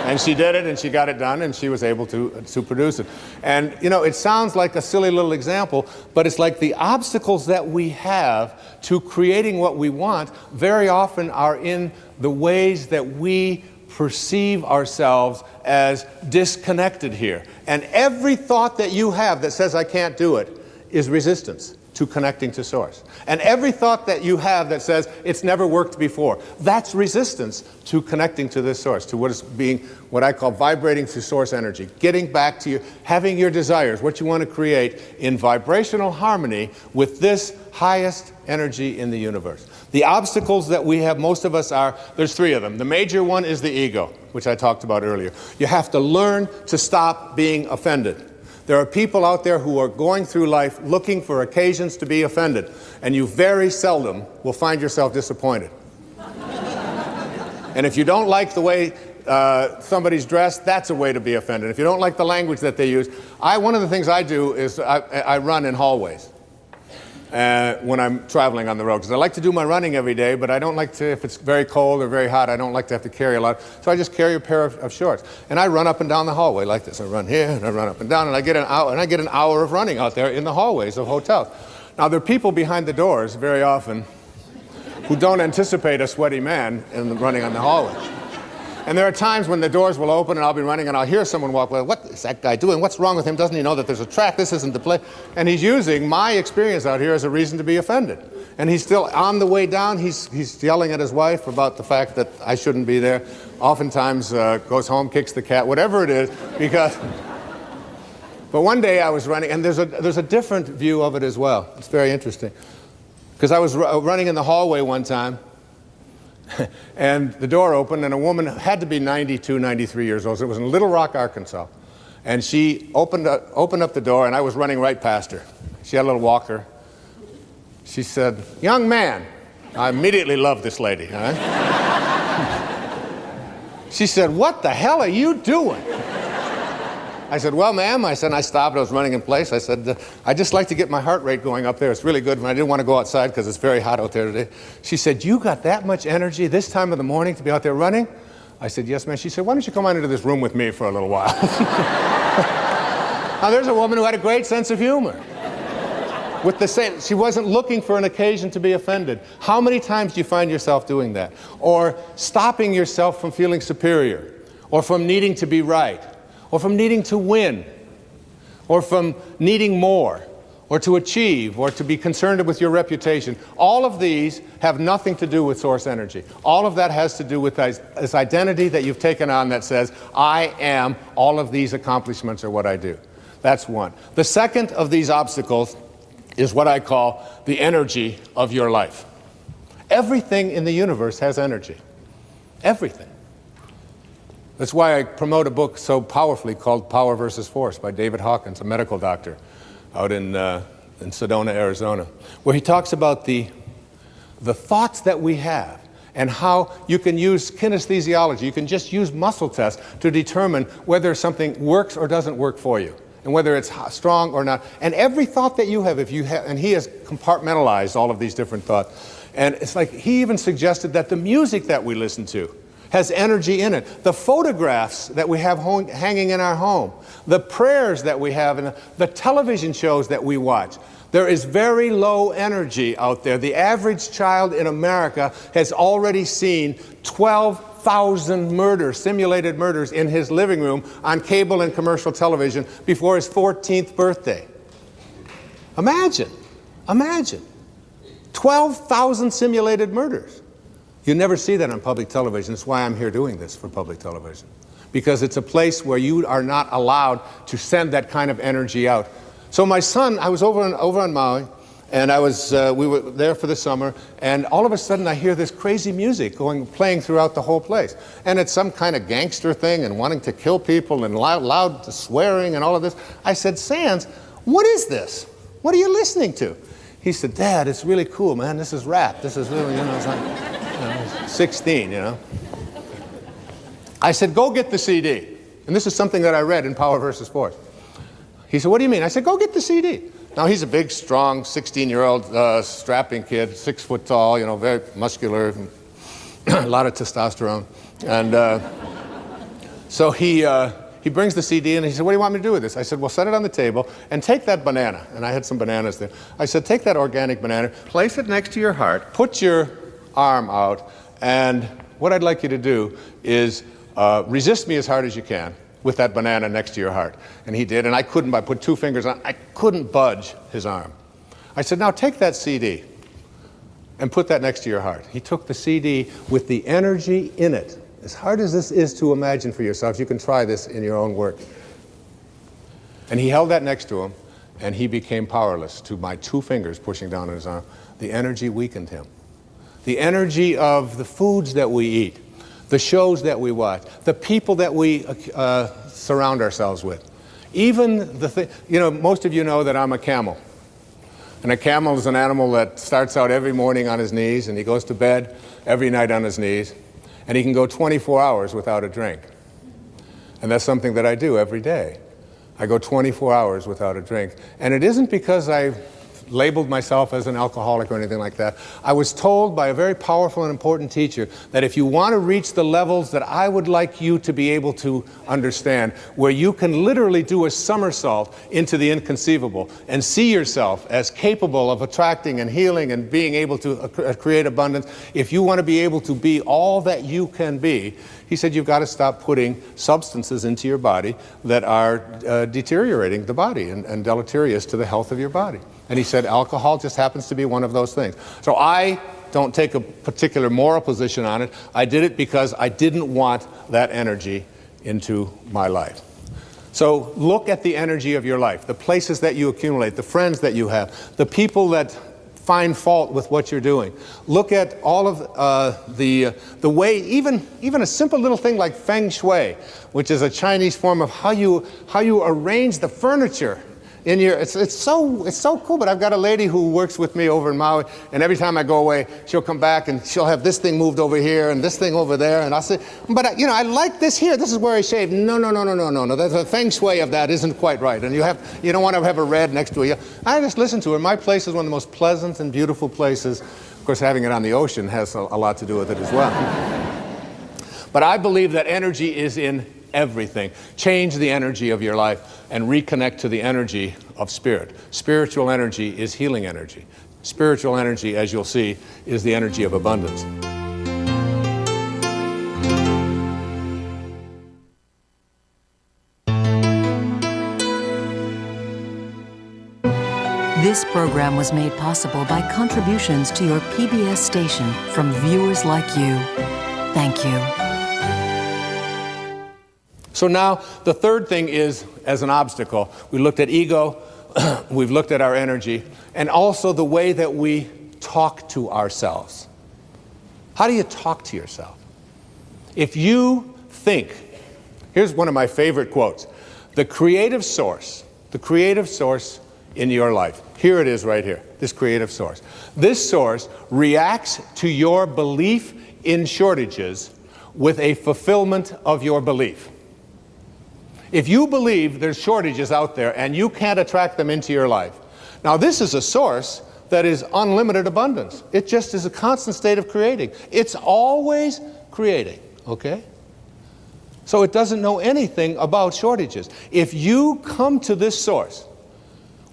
And she did it, and she got it done, and she was able to produce it. And, you know, it sounds like a silly little example, but it's like the obstacles that we have to creating what we want very often are in the ways that we perceive ourselves as disconnected here. And every thought that you have that says, I can't do it, is resistance. to connecting to Source. And every thought that you have that says it's never worked before, that's resistance to connecting to this Source, to what is being, what I call vibrating to Source energy, getting back to you, having your desires, what you want to create in vibrational harmony with this highest energy in the universe. The obstacles that we have, most of us there's three of them. The major one is the ego, which I talked about earlier. You have to learn to stop being offended. There are people out there who are going through life looking for occasions to be offended, and you very seldom will find yourself disappointed. And if you don't like the way somebody's dressed, that's a way to be offended. If you don't like the language that they use, one of the things I do is I run in hallways when I'm traveling on the road, because I like to do my running every day, but I don't like to, if it's very cold or very hot, I don't like to have to carry a lot. So I just carry a pair of shorts, and I run up and down the hallway like this. I run here and I run up and down, and I get an hour of running out there in the hallways of hotels. Now there are people behind the doors very often who don't anticipate a sweaty man running on the hallway. And there are times when the doors will open and I'll be running and I'll hear someone walk by. What is that guy doing? What's wrong with him? Doesn't he know that there's a track? This isn't the place. And he's using my experience out here as a reason to be offended. And he's still on the way down. He's yelling at his wife about the fact that I shouldn't be there. Oftentimes goes home, kicks the cat, whatever it is, because. But one day I was running, and there's a different view of it as well. It's very interesting. Because I was running in the hallway one time, and the door opened, and a woman had to be 92, 93 years old. It was in Little Rock, Arkansas. And she opened up the door, and I was running right past her. She had a little walker. She said, "Young man." I immediately loved this lady. Huh? She said, "What the hell are you doing?" I said, "Well, ma'am," I said, and I stopped. I was running in place. I said, "I just like to get my heart rate going up there. It's really good." And I didn't want to go outside because it's very hot out there today. She said, "You got that much energy this time of the morning to be out there running?" I said, "Yes, ma'am." She said, "Why don't you come on into this room with me for a little while?" Now, there's a woman who had a great sense of humor. With the same, she wasn't looking for an occasion to be offended. How many times do you find yourself doing that? Or stopping yourself from feeling superior, or from needing to be right, or from needing to win, or from needing more, or to achieve, or to be concerned with your reputation. All of these have nothing to do with Source energy. All of that has to do with this identity that you've taken on that says, I am, all of these accomplishments are what I do. That's one. The second of these obstacles is what I call the energy of your life. Everything in the universe has energy. Everything. That's why I promote a book so powerfully called Power versus Force by David Hawkins, a medical doctor out in Sedona, Arizona, where he talks about the thoughts that we have and how you can use kinesthesiology. You can just use muscle tests to determine whether something works or doesn't work for you, and whether it's strong or not. And every thought that you have, and he has compartmentalized all of these different thoughts. And it's like he even suggested that the music that we listen to has energy in it. The photographs that we have hanging in our home, the prayers that we have, and the television shows that we watch. There is very low energy out there. The average child in America has already seen 12,000 murders, simulated murders, in his living room on cable and commercial television before his 14th birthday. Imagine. 12,000 simulated murders. You never see that on public television. That's why I'm here doing this for public television. Because it's a place where you are not allowed to send that kind of energy out. So my son, I was over on Maui, and we were there for the summer, and all of a sudden I hear this crazy music playing throughout the whole place. And it's some kind of gangster thing and wanting to kill people and loud swearing and all of this. I said, "Sands, what is this? What are you listening to?" He said, "Dad, it's really cool, man. This is rap. This is really, it's like, 16, I said, "Go get the CD." And this is something that I read in Power versus Force. He said, "What do you mean?" I said, "Go get the CD." Now, he's a big, strong, 16-year-old strapping kid, 6 foot tall, very muscular, a lot of testosterone. And so he brings the CD and he said, "What do you want me to do with this?" I said, "Well, set it on the table and take that banana." And I had some bananas there. I said, "Take that organic banana, place it next to your heart, put your arm out, and what I'd like you to do is resist me as hard as you can with that banana next to your heart." And he did, and I put 2 fingers on. I couldn't budge his arm. I said, now take that CD and put that next to your heart. He took the CD with the energy in it. As hard as this is to imagine for yourself, you can try this in your own work. And he held that next to him, and he became powerless to my 2 fingers pushing down on his arm. The energy weakened him. The energy of the foods that we eat, the shows that we watch, the people that we surround ourselves with. Even the thing, most of you know that I'm a camel. And a camel is an animal that starts out every morning on his knees, and he goes to bed every night on his knees, and he can go 24 hours without a drink. And that's something that I do every day. I go 24 hours without a drink. And it isn't because I labeled myself as an alcoholic or anything like that. I was told by a very powerful and important teacher that if you want to reach the levels that I would like you to be able to understand, where you can literally do a somersault into the inconceivable and see yourself as capable of attracting and healing and being able to create abundance, if you want to be able to be all that you can be, he said you've got to stop putting substances into your body that are deteriorating the body and deleterious to the health of your body. And he said alcohol just happens to be one of those things. So I don't take a particular moral position on it. I did it because I didn't want that energy into my life. So look at the energy of your life, the places that you accumulate, the friends that you have, the people that find fault with what you're doing. Look at all of the way, even a simple little thing like feng shui, which is a Chinese form of how you arrange the furniture in your. It's so cool. But I've got a lady who works with me over in Maui, and every time I go away, she'll come back and she'll have this thing moved over here and this thing over there, and I'll say, but I like this here. This is where I shave. No. The feng shui of that isn't quite right, and you don't want to have a red next to it. I just listen to her. My place is one of the most pleasant and beautiful places. Of course, having it on the ocean has a lot to do with it as well. But I believe that energy is in everything. Change the energy of your life and reconnect to the energy of spirit. Spiritual energy is healing energy. Spiritual energy, as you'll see, is the energy of abundance. This program was made possible by contributions to your PBS station from viewers like you. Thank you. So now, the third thing is, as an obstacle, we looked at ego, we've looked at our energy, and also the way that we talk to ourselves. How do you talk to yourself? If you think, here's one of my favorite quotes, the creative source in your life, here it is right here, this creative source. This source reacts to your belief in shortages with a fulfillment of your belief. If you believe there's shortages out there and you can't attract them into your life, now this is a source that is unlimited abundance. It just is a constant state of creating. It's always creating, okay? So it doesn't know anything about shortages. If you come to this source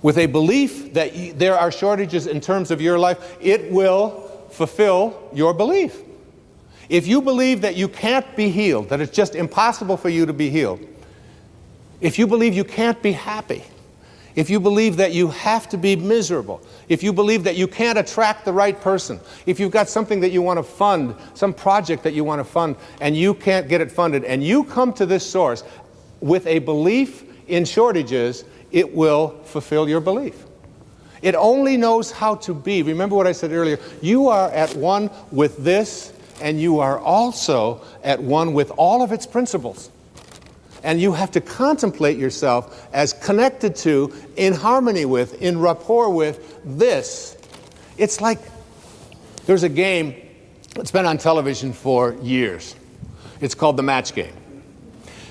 with a belief that there are shortages in terms of your life, it will fulfill your belief. If you believe that you can't be healed, that it's just impossible for you to be healed, if you believe you can't be happy, if you believe that you have to be miserable, if you believe that you can't attract the right person, if you've got something that you want to fund, some project that you want to fund, and you can't get it funded, and you come to this source with a belief in shortages, it will fulfill your belief. It only knows how to be. Remember what I said earlier, you are at one with this, and you are also at one with all of its principles. And you have to contemplate yourself as connected to, in harmony with, in rapport with this. It's like there's a game that's been on television for years. It's called the match game.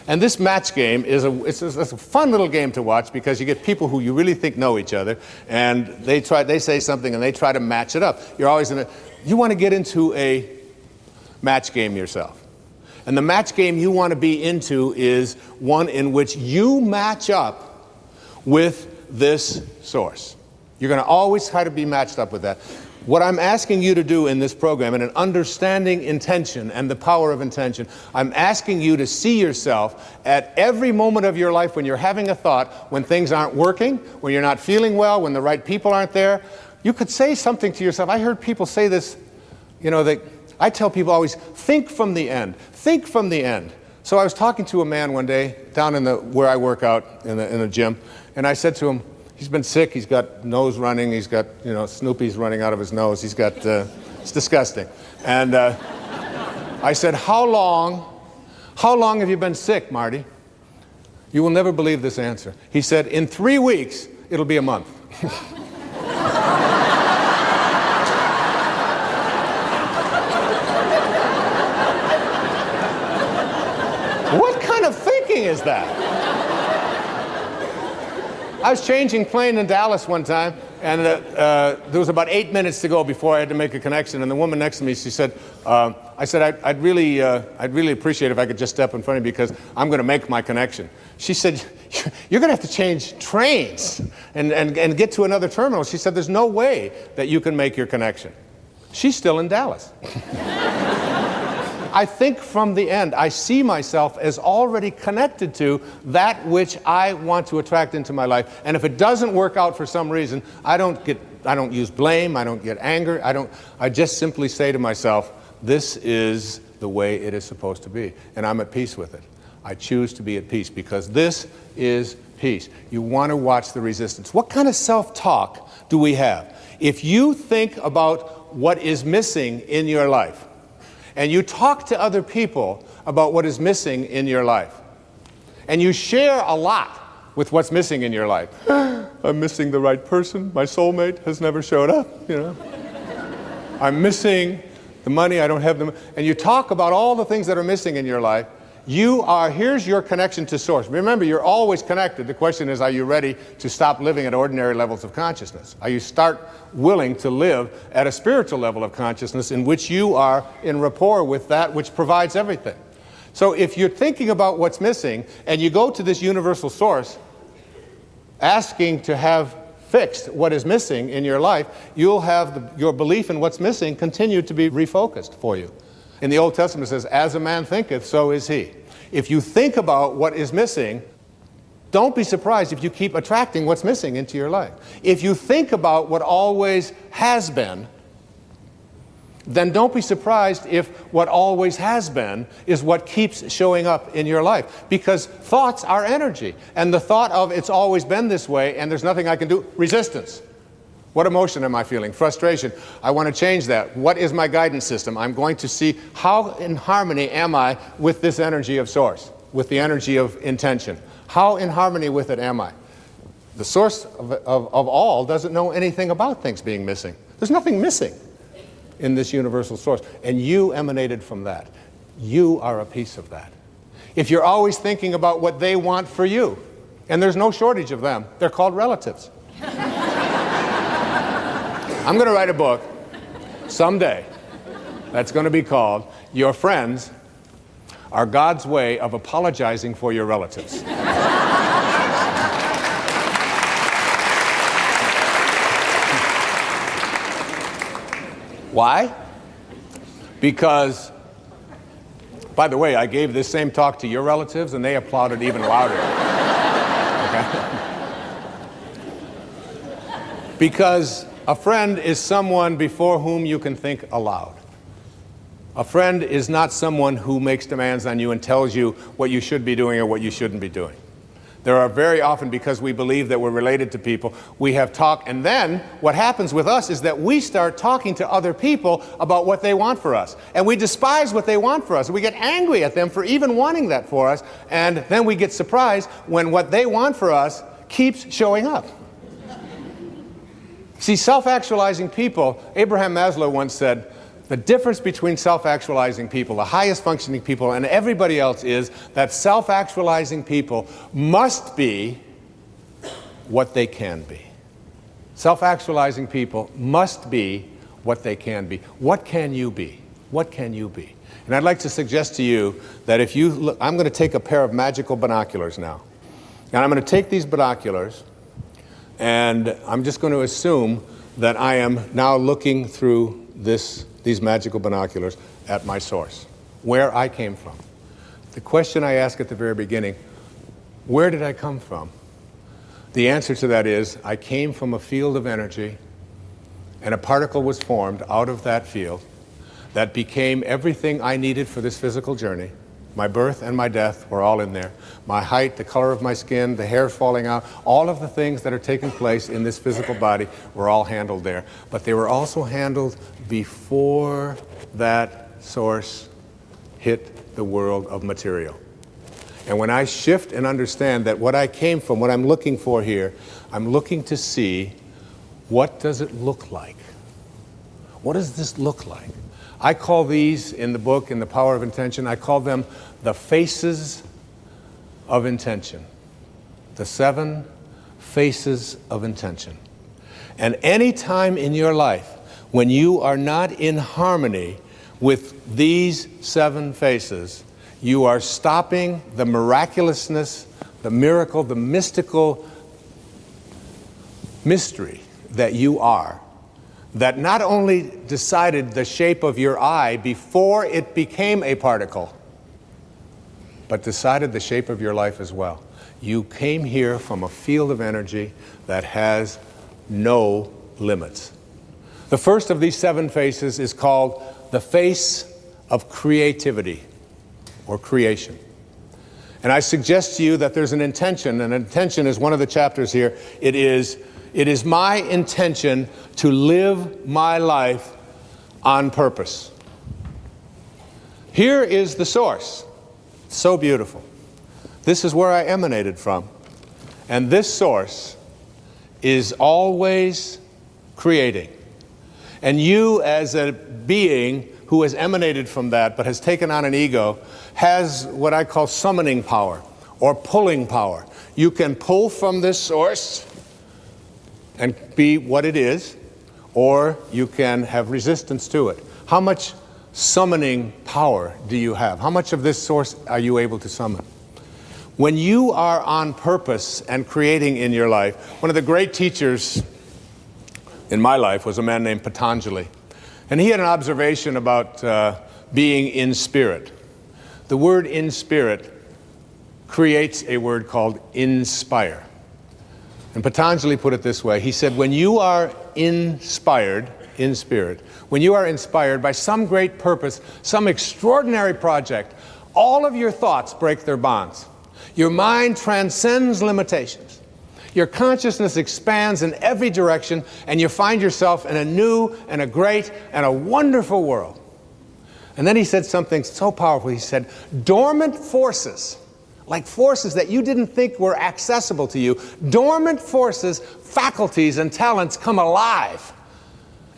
And this match game is it's a fun little game to watch because you get people who you really think know each other, and they say something and they try to match it up. You want to get into a match game yourself. And the match game you want to be into is one in which you match up with this source. You're going to always try to be matched up with that. What I'm asking you to do in this program, in an understanding intention and the power of intention, I'm asking you to see yourself at every moment of your life when you're having a thought, when things aren't working, when you're not feeling well, when the right people aren't there. You could say something to yourself. I heard people say this, I tell people always, think from the end. Think from the end. So I was talking to a man one day down where I work out in the gym, and I said to him, he's been sick, he's got nose running, he's got, Snoopy's running out of his nose, he's got, it's disgusting. And I said, how long have you been sick, Marty? You will never believe this answer. He said, in 3 weeks, it'll be a month. What kind of thinking is that? I was changing plane in Dallas one time, and there was about 8 minutes to go before I had to make a connection. And the woman next to me, she said, I'd really appreciate if I could just step in front of you because I'm going to make my connection. She said, you're going to have to change trains and get to another terminal. She said, there's no way that you can make your connection. She's still in Dallas. I think from the end. I see myself as already connected to that which I want to attract into my life. And if it doesn't work out for some reason, I don't use blame, I don't get anger, I just simply say to myself, this is the way it is supposed to be. And I'm at peace with it. I choose to be at peace because this is peace. You want to watch the resistance. What kind of self-talk do we have? If you think about what is missing in your life, and you talk to other people about what is missing in your life, and you share a lot with what's missing in your life. I'm missing the right person. My soulmate has never showed up, I'm missing the money. I don't have them. And you talk about all the things that are missing in your life. Here's your connection to Source. Remember, you're always connected. The question is, are you ready to stop living at ordinary levels of consciousness? Are you willing to live at a spiritual level of consciousness in which you are in rapport with that which provides everything? So if you're thinking about what's missing and you go to this universal source asking to have fixed what is missing in your life, you'll have your belief in what's missing continue to be refocused for you. In the Old Testament it says, as a man thinketh, so is he. If you think about what is missing, don't be surprised if you keep attracting what's missing into your life. If you think about what always has been, then don't be surprised if what always has been is what keeps showing up in your life. Because thoughts are energy. And the thought of it's always been this way and there's nothing I can do, resistance. What emotion am I feeling? Frustration. I want to change that. What is my guidance system? I'm going to see how in harmony am I with this energy of Source, with the energy of intention. How in harmony with it am I? The source of all doesn't know anything about things being missing. There's nothing missing in this universal source. And you emanated from that. You are a piece of that. If you're always thinking about what they want for you, and there's no shortage of them, they're called relatives. I'm going to write a book someday that's going to be called Your Friends Are God's Way of Apologizing for Your Relatives. Why? Because, by the way, I gave this same talk to your relatives and they applauded even louder. Okay? Because a friend is someone before whom you can think aloud. A friend is not someone who makes demands on you and tells you what you should be doing or what you shouldn't be doing. There are very often, because we believe that we're related to people, we have talk, and then what happens with us is that we start talking to other people about what they want for us. And we despise what they want for us. We get angry at them for even wanting that for us, and then we get surprised when what they want for us keeps showing up. See, self-actualizing people, Abraham Maslow once said, the difference between self-actualizing people, the highest functioning people, and everybody else is that self-actualizing people must be what they can be. Self-actualizing people must be what they can be. What can you be? What can you be? And I'd like to suggest to you that if you look, I'm going to take a pair of magical binoculars now. And I'm going to take these binoculars and I'm just going to assume that I am now looking through these magical binoculars at my source, where I came from. The question I asked at the very beginning, where did I come from? The answer to that is, I came from a field of energy, and a particle was formed out of that field that became everything I needed for this physical journey. My birth and my death were all in there. My height, the color of my skin, the hair falling out, all of the things that are taking place in this physical body were all handled there. But they were also handled before that source hit the world of material. And when I shift and understand that what I came from, what I'm looking for here, I'm looking to see, what does it look like? What does this look like? I call these in the book, in The Power of Intention, I call them the faces of intention. The 7 faces of intention. And any time in your life when you are not in harmony with these 7 faces, you are stopping the miraculousness, the miracle, the mystical mystery that you are, that not only decided the shape of your eye before it became a particle, but decided the shape of your life as well. You came here from a field of energy that has no limits. The first of these 7 faces is called the face of creativity or creation. And I suggest to you that there's an intention, and intention is one of the chapters here. It is my intention to live my life on purpose. Here is the source. So beautiful. This is where I emanated from. And this source is always creating. And you, as a being who has emanated from that but has taken on an ego, has what I call summoning power or pulling power. You can pull from this source and be what it is, or you can have resistance to it. How much summoning power do you have? How much of this source are you able to summon? When you are on purpose and creating in your life, one of the great teachers in my life was a man named Patanjali. And he had an observation about being in spirit. The word in spirit creates a word called inspire. And Patanjali put it this way. He said, when you are inspired, in spirit, when you are inspired by some great purpose, some extraordinary project, all of your thoughts break their bonds. Your mind transcends limitations. Your consciousness expands in every direction, and you find yourself in a new and a great and a wonderful world. And then he said something so powerful. He said, dormant forces, like forces that you didn't think were accessible to you, dormant forces, faculties, and talents come alive.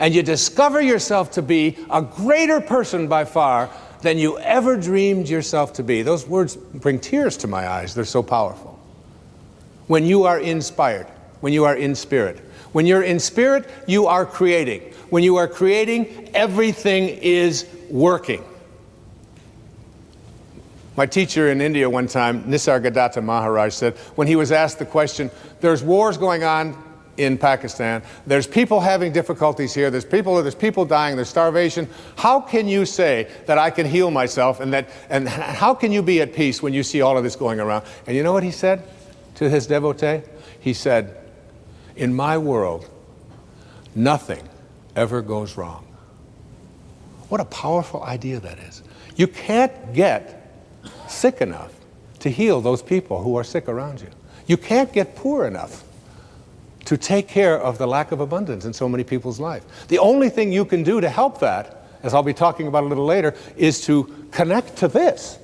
And you discover yourself to be a greater person by far than you ever dreamed yourself to be. Those words bring tears to my eyes. They're so powerful. When you are inspired, when you are in spirit. When you're in spirit, you are creating. When you are creating, everything is working. My teacher in India one time, Nisargadatta Maharaj, said, when he was asked the question, there's wars going on in Pakistan, there's people having difficulties here, there's people dying, there's starvation. How can you say that I can heal myself, and how can you be at peace when you see all of this going around? And you know what he said to his devotee? He said, in my world, nothing ever goes wrong. What a powerful idea that is. You can't get sick enough to heal those people who are sick around you. You can't get poor enough to take care of the lack of abundance in so many people's life. The only thing you can do to help that, as I'll be talking about a little later, is to connect to this.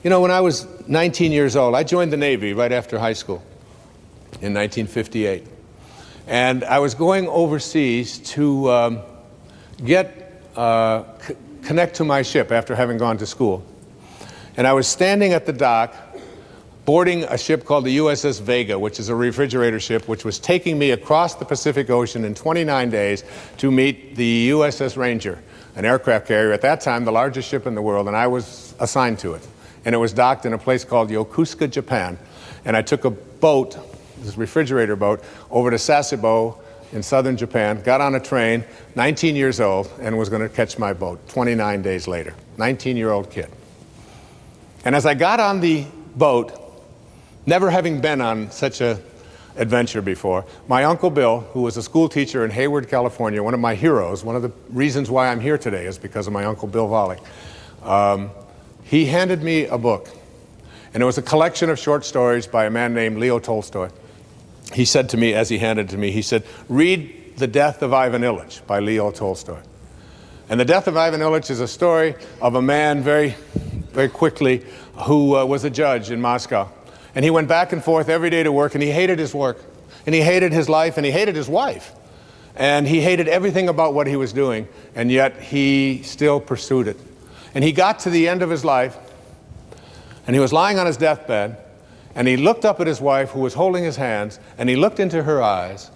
You know, when I was 19 years old, I joined the Navy right after high school in 1958. And I was going overseas to connect to my ship after having gone to school. And I was standing at the dock boarding a ship called the USS Vega, which is a refrigerator ship, which was taking me across the Pacific Ocean in 29 days to meet the USS Ranger, an aircraft carrier, at that time the largest ship in the world, and I was assigned to it. And it was docked in a place called Yokosuka, Japan. And I took a boat, this refrigerator boat, over to Sasebo, in southern Japan, got on a train, 19 years old, and was going to catch my boat 29 days later. 19-year-old kid. And as I got on the boat, never having been on such an adventure before, my Uncle Bill, who was a school teacher in Hayward, California, one of my heroes, one of the reasons why I'm here today is because of my Uncle Bill Volek, he handed me a book. And it was a collection of short stories by a man named Leo Tolstoy. He said to me, as he handed it to me, he said, read The Death of Ivan Ilyich by Leo Tolstoy. And The Death of Ivan Ilyich is a story of a man very quickly who was a judge in Moscow. And he went back and forth every day to work, and he hated his work, and he hated his life, and he hated his wife. And he hated everything about what he was doing, and yet he still pursued it. And he got to the end of his life, and he was lying on his deathbed, and he looked up at his wife, who was holding his hands, and he looked into her eyes.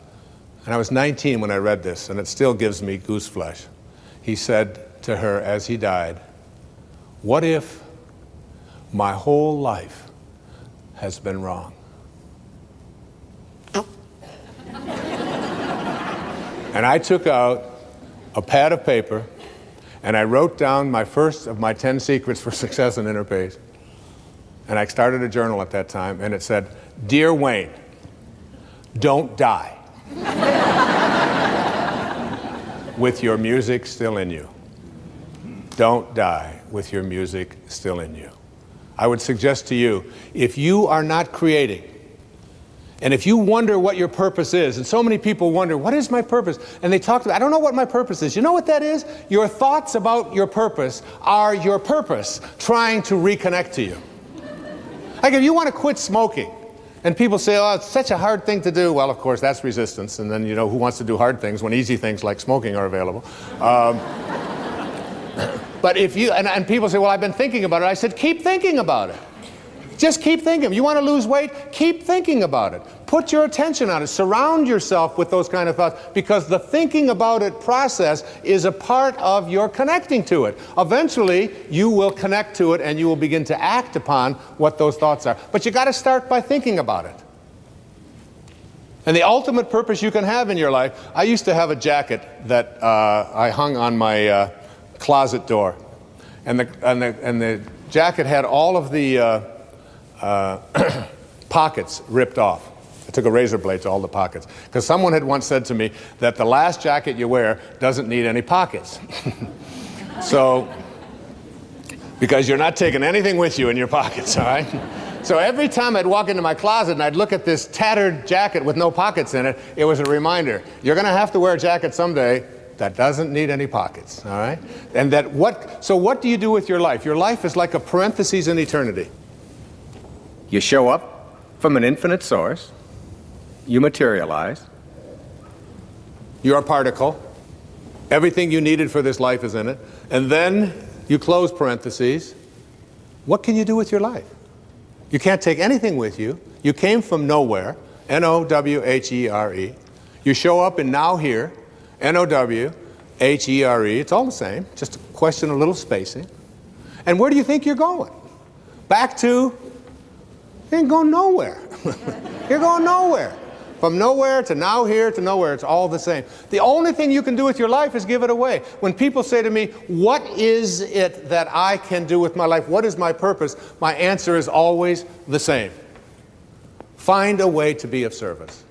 And I was 19 when I read this, and it still gives me goose flesh. He said to her as he died, "What if my whole life has been wrong?" And I took out a pad of paper, and I wrote down my first of my 10 secrets for success in inner peace. And I started a journal at that time, and it said, "Dear Wayne, don't die with your music still in you. Don't die with your music still in you." I would suggest to you, if you are not creating, and if you wonder what your purpose is, and so many people wonder, what is my purpose? And they talk about, I don't know what my purpose is. You know what that is? Your thoughts about your purpose are your purpose trying to reconnect to you. Like if you want to quit smoking, and people say, oh, it's such a hard thing to do. Well, of course, that's resistance. And then, you know, who wants to do hard things when easy things like smoking are available? But if you, and people say, well, I've been thinking about it. I said, keep thinking about it. Just keep thinking. You want to lose weight? Keep thinking about it. Put your attention on it. Surround yourself with those kind of thoughts, because the thinking about it process is a part of your connecting to it. Eventually, you will connect to it and you will begin to act upon what those thoughts are. But you got to start by thinking about it. And the ultimate purpose you can have in your life, I used to have a jacket that I hung on my closet door. And the jacket had all of the pockets ripped off. I took a razor blade to all the pockets, because someone had once said to me that the last jacket you wear doesn't need any pockets. So, because you're not taking anything with you in your pockets, all right? So every time I'd walk into my closet and I'd look at this tattered jacket with no pockets in it, it was a reminder, you're going to have to wear a jacket someday that doesn't need any pockets, all right? And so what do you do with your life? Your life is like a parenthesis in eternity. You show up from an infinite source, you materialize, you're a particle, everything you needed for this life is in it, and then you close parentheses. What can you do with your life? You can't take anything with you. You came from nowhere, N-O-W-H-E-R-E. You show up in now here, N-O-W-H-E-R-E. It's all the same, just a question of little spacing. And where do you think you're going? Back to, you ain't going nowhere. You're going nowhere. From nowhere to now here to nowhere, it's all the same. The only thing you can do with your life is give it away. When people say to me, what is it that I can do with my life? What is my purpose? My answer is always the same. Find a way to be of service.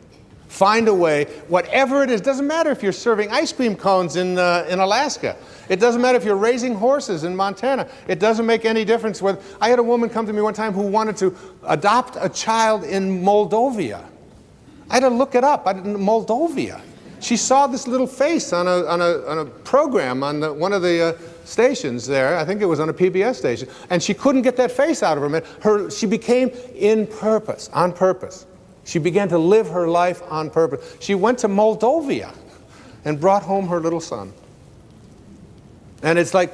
Find a way, whatever it is. Doesn't matter if you're serving ice cream cones in Alaska. It doesn't matter if you're raising horses in Montana. It doesn't make any difference. I had a woman come to me one time who wanted to adopt a child in Moldova. I had to look it up. Moldova. She saw this little face on a program on one of the stations there. I think it was on a PBS station. And she couldn't get that face out of her. She became on purpose. She began to live her life on purpose. She went to Moldova and brought home her little son. And it's like,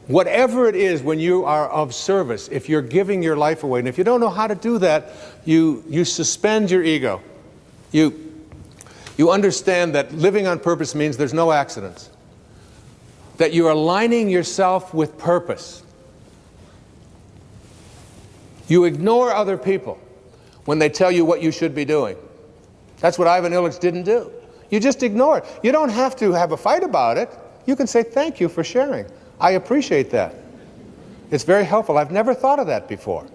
whatever it is, when you are of service, if you're giving your life away, and if you don't know how to do that, you suspend your ego. You understand that living on purpose means there's no accidents. That you're aligning yourself with purpose. You ignore other people when they tell you what you should be doing. That's what Ivan Illich didn't do. You just ignore it. You don't have to have a fight about it. You can say, thank you for sharing. I appreciate that. It's very helpful. I've never thought of that before.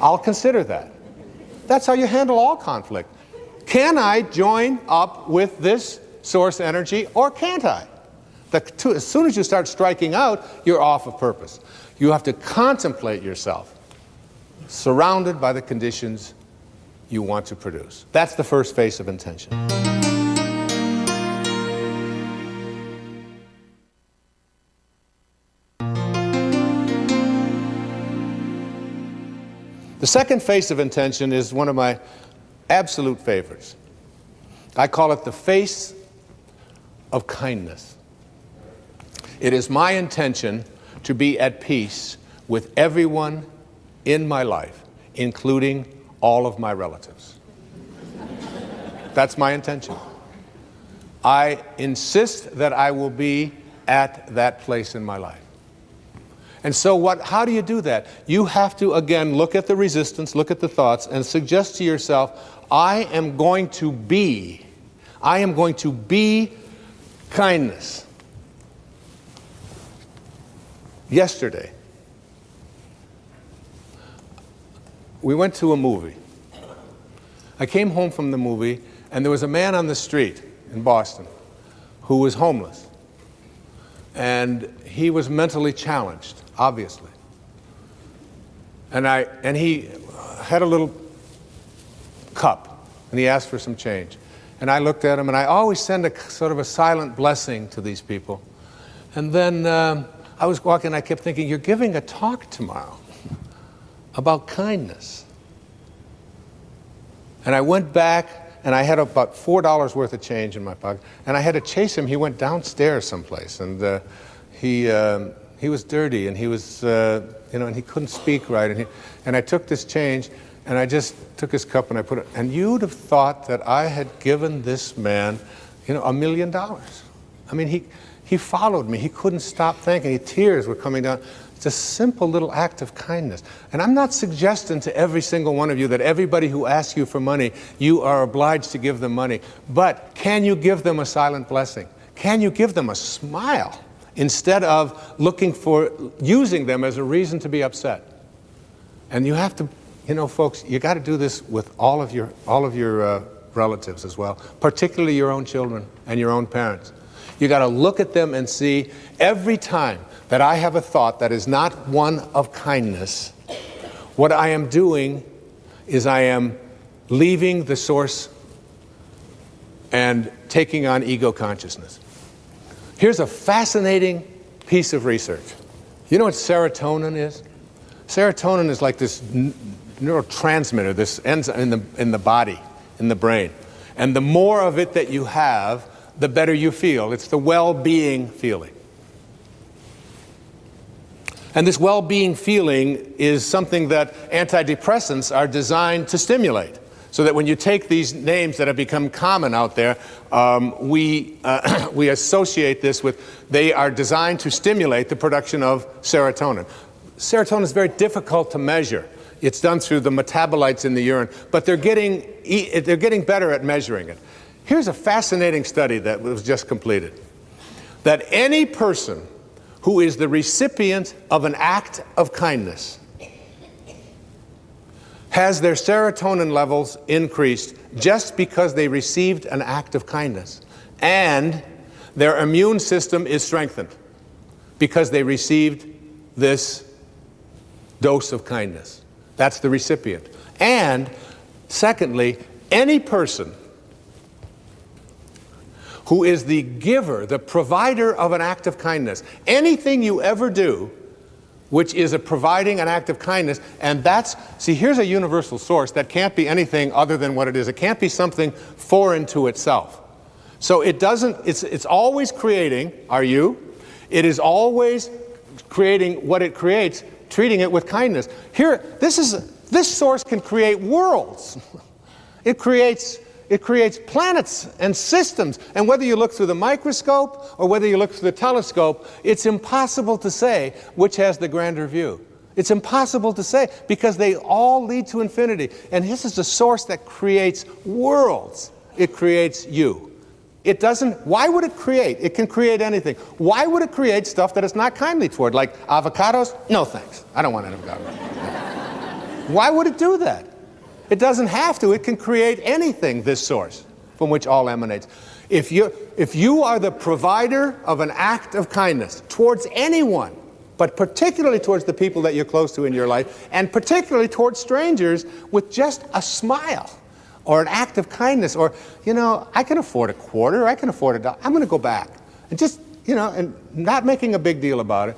I'll consider that. That's how you handle all conflict. Can I join up with this source energy or can't I? As soon as you start striking out, you're off of purpose. You have to contemplate yourself surrounded by the conditions you want to produce. That's the first phase of intention. The second face of intention is one of my absolute favorites. I call it the face of kindness. It is my intention to be at peace with everyone in my life, including all of my relatives. That's my intention. I insist that I will be at that place in my life. And so how do you do that? You have to, again, look at the resistance, look at the thoughts, and suggest to yourself, I am going to be kindness. Yesterday, we went to a movie. I came home from the movie, and there was a man on the street in Boston who was homeless. And he was mentally challenged, obviously. And he had a little cup, and he asked for some change. And I looked at him, and I always send a sort of a silent blessing to these people. And then I was walking, and I kept thinking, you're giving a talk tomorrow about kindness. And I went back, and I had about $4 worth of change in my pocket, and I had to chase him. He went downstairs someplace, and he was dirty, and he was, and he couldn't speak right. And I took this change, and I just took his cup, and I put it, and you'd have thought that I had given this man, $1 million. I mean, he followed me. He couldn't stop thanking. Tears were coming down. It's a simple little act of kindness. And I'm not suggesting to every single one of you that everybody who asks you for money, you are obliged to give them money. But can you give them a silent blessing? Can you give them a smile instead of using them as a reason to be upset? And you have to, folks, you got to do this with all of your relatives as well, particularly your own children and your own parents. You got to look at them and see every time that I have a thought that is not one of kindness, what I am doing is I am leaving the source and taking on ego consciousness. Here's a fascinating piece of research. You know what serotonin is? Serotonin is like this neurotransmitter, this enzyme in the body, in the brain. And the more of it that you have, the better you feel. It's the well-being feeling. And this well-being feeling is something that antidepressants are designed to stimulate. So that when you take these names that have become common out there, we associate this with, they are designed to stimulate the production of serotonin. Serotonin is very difficult to measure. It's done through the metabolites in the urine, but they're getting better at measuring it. Here's a fascinating study that was just completed. That any person who is the recipient of an act of kindness has their serotonin levels increased just because they received an act of kindness. And their immune system is strengthened because they received this dose of kindness. That's the recipient. And secondly, any person who is the giver, the provider of an act of kindness, anything you ever do which is providing an act of kindness, and here's a universal source that can't be anything other than what it is. It can't be something foreign to itself. So it's always creating, it is always creating what it creates, treating it with kindness. This source can create worlds. It creates planets and systems. And whether you look through the microscope or whether you look through the telescope, it's impossible to say which has the grander view. It's impossible to say because they all lead to infinity. And this is the source that creates worlds it creates you. It doesn't, why would it create? It can create anything. Why would it create stuff that it's not kindly toward? Like avocados? No thanks. I don't want an avocado. Why would it do that? It doesn't have to. It can create anything, this source from which all emanates. If you are the provider of an act of kindness towards anyone, but particularly towards the people that you're close to in your life, and particularly towards strangers with just a smile or an act of kindness, or, I can afford a quarter, I can afford $1, I'm going to go back. And just, and not making a big deal about it,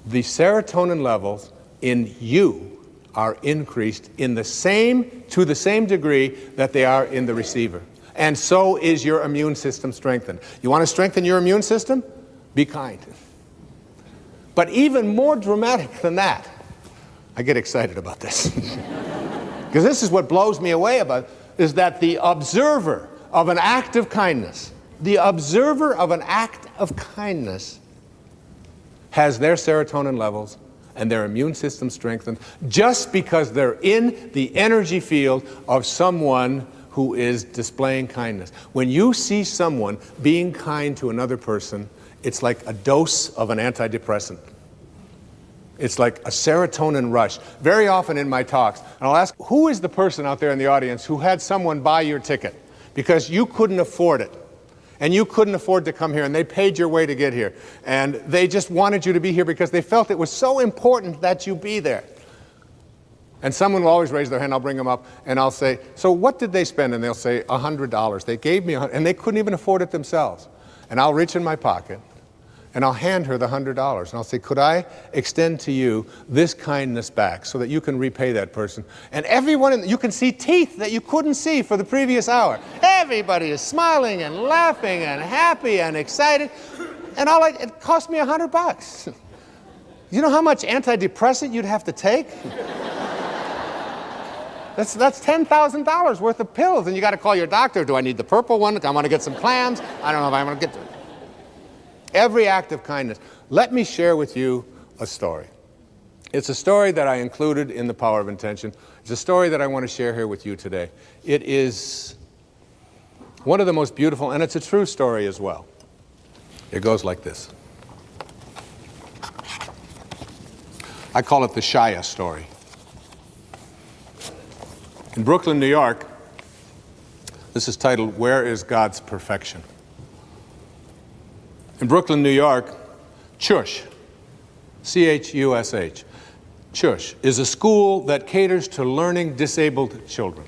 the serotonin levels in you are increased to the same degree that they are in the receiver. And so is your immune system strengthened. You want to strengthen your immune system? Be kind. But even more dramatic than that, I get excited about this. Because this is what blows me away about it, is that the observer of an act of kindness, has their serotonin levels and their immune system strengthened just because they're in the energy field of someone who is displaying kindness. When you see someone being kind to another person, it's like a dose of an antidepressant. It's like a serotonin rush. Very often in my talks, and I'll ask, who is the person out there in the audience who had someone buy your ticket because you couldn't afford it? And you couldn't afford to come here, and they paid your way to get here. And they just wanted you to be here because they felt it was so important that you be there. And someone will always raise their hand, I'll bring them up, and I'll say, so what did they spend? And they'll say, $100. They gave me $100, and they couldn't even afford it themselves. And I'll reach in my pocket, and I'll hand her the $100, and I'll say, could I extend to you this kindness back so that you can repay that person? And everyone, you can see teeth that you couldn't see for the previous hour. Everybody is smiling and laughing and happy and excited. And it cost me $100. You know how much antidepressant you'd have to take? That's $10,000 worth of pills, and you got to call your doctor. Do I need the purple one? I want to get some clams. I don't know if I'm going to get every act of kindness. Let me share with you a story. It's a story that I included in The Power of Intention. It's a story that I want to share here with you today. It is one of the most beautiful, and it's a true story as well. It goes like this. I call it the Shia story. In Brooklyn, New York, this is titled, Where is God's Perfection? In Brooklyn, New York, CHUSH, C-H-U-S-H, CHUSH is a school that caters to learning disabled children.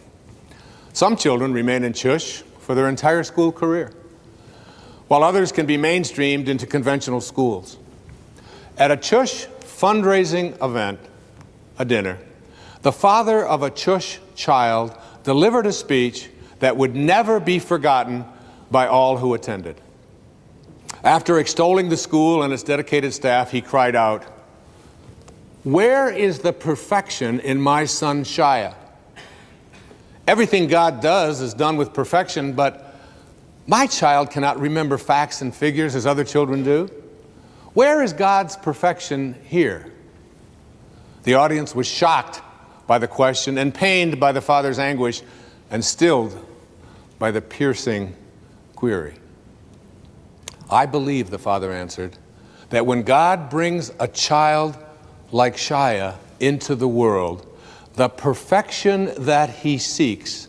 Some children remain in CHUSH for their entire school career, while others can be mainstreamed into conventional schools. At a CHUSH fundraising event, a dinner, the father of a CHUSH child delivered a speech that would never be forgotten by all who attended. After extolling the school and its dedicated staff, he cried out, "Where is the perfection in my son Shia? Everything God does is done with perfection, but my child cannot remember facts and figures as other children do. Where is God's perfection here?" The audience was shocked by the question and pained by the father's anguish and stilled by the piercing query. "I believe," the father answered, "that when God brings a child like Shia into the world, the perfection that he seeks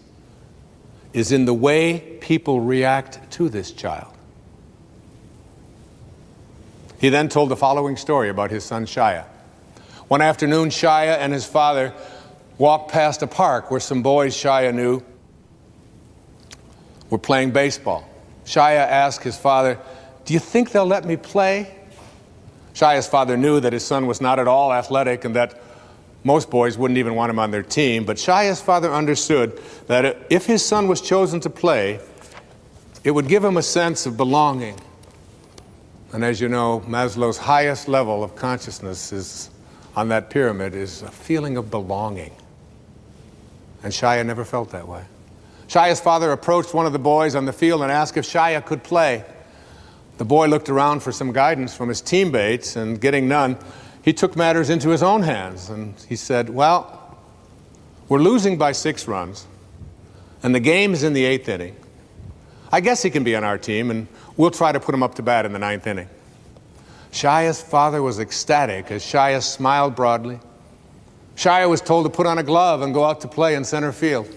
is in the way people react to this child." He then told the following story about his son Shia. One afternoon, Shia and his father walked past a park where some boys Shia knew were playing baseball. Shia asked his father, "Do you think they'll let me play?" Shia's father knew that his son was not at all athletic and that most boys wouldn't even want him on their team, but Shia's father understood that if his son was chosen to play, it would give him a sense of belonging. And as you know, Maslow's highest level of consciousness is on that pyramid is a feeling of belonging. And Shia never felt that way. Shia's father approached one of the boys on the field and asked if Shia could play. The boy looked around for some guidance from his teammates, and getting none, he took matters into his own hands. And he said, "Well, we're losing by 6 runs, and the game is in the 8th inning, I guess he can be on our team, and we'll try to put him up to bat in the 9th inning. Shaya's father was ecstatic as Shaya smiled broadly. Shaya was told to put on a glove and go out to play in center field.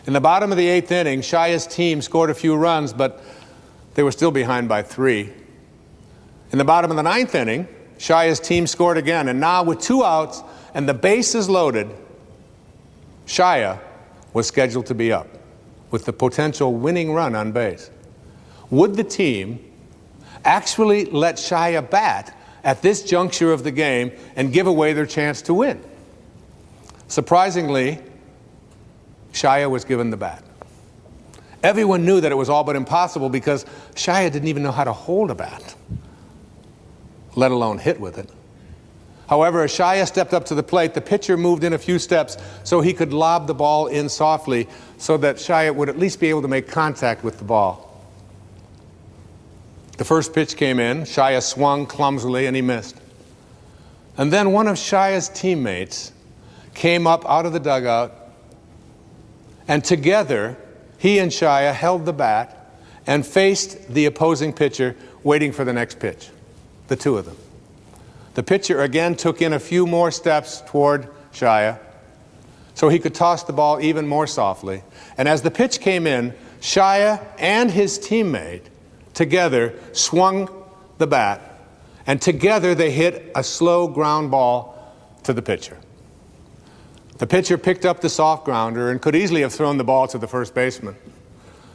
In the bottom of the 8th inning, Shaya's team scored a few runs, but they were still behind by 3. In the bottom of the 9th inning, Shaya's team scored again, and now with 2 outs and the bases loaded, Shaya was scheduled to be up with the potential winning run on base. Would the team actually let Shaya bat at this juncture of the game and give away their chance to win? Surprisingly, Shaya was given the bat. Everyone knew that it was all but impossible because Shaya didn't even know how to hold a bat, let alone hit with it. However, as Shaya stepped up to the plate, the pitcher moved in a few steps so he could lob the ball in softly so that Shaya would at least be able to make contact with the ball. The first pitch came in, Shaya swung clumsily and he missed. And then one of Shaya's teammates came up out of the dugout, and together he and Shaya held the bat and faced the opposing pitcher, waiting for the next pitch, the two of them. The pitcher again took in a few more steps toward Shaya so he could toss the ball even more softly. And as the pitch came in, Shaya and his teammate together swung the bat, and together they hit a slow ground ball to the pitcher. The pitcher picked up the soft grounder and could easily have thrown the ball to the first baseman.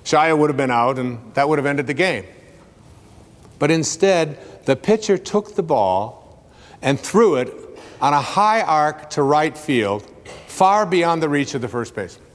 Shaya would have been out, and that would have ended the game. But instead, the pitcher took the ball and threw it on a high arc to right field, far beyond the reach of the first baseman.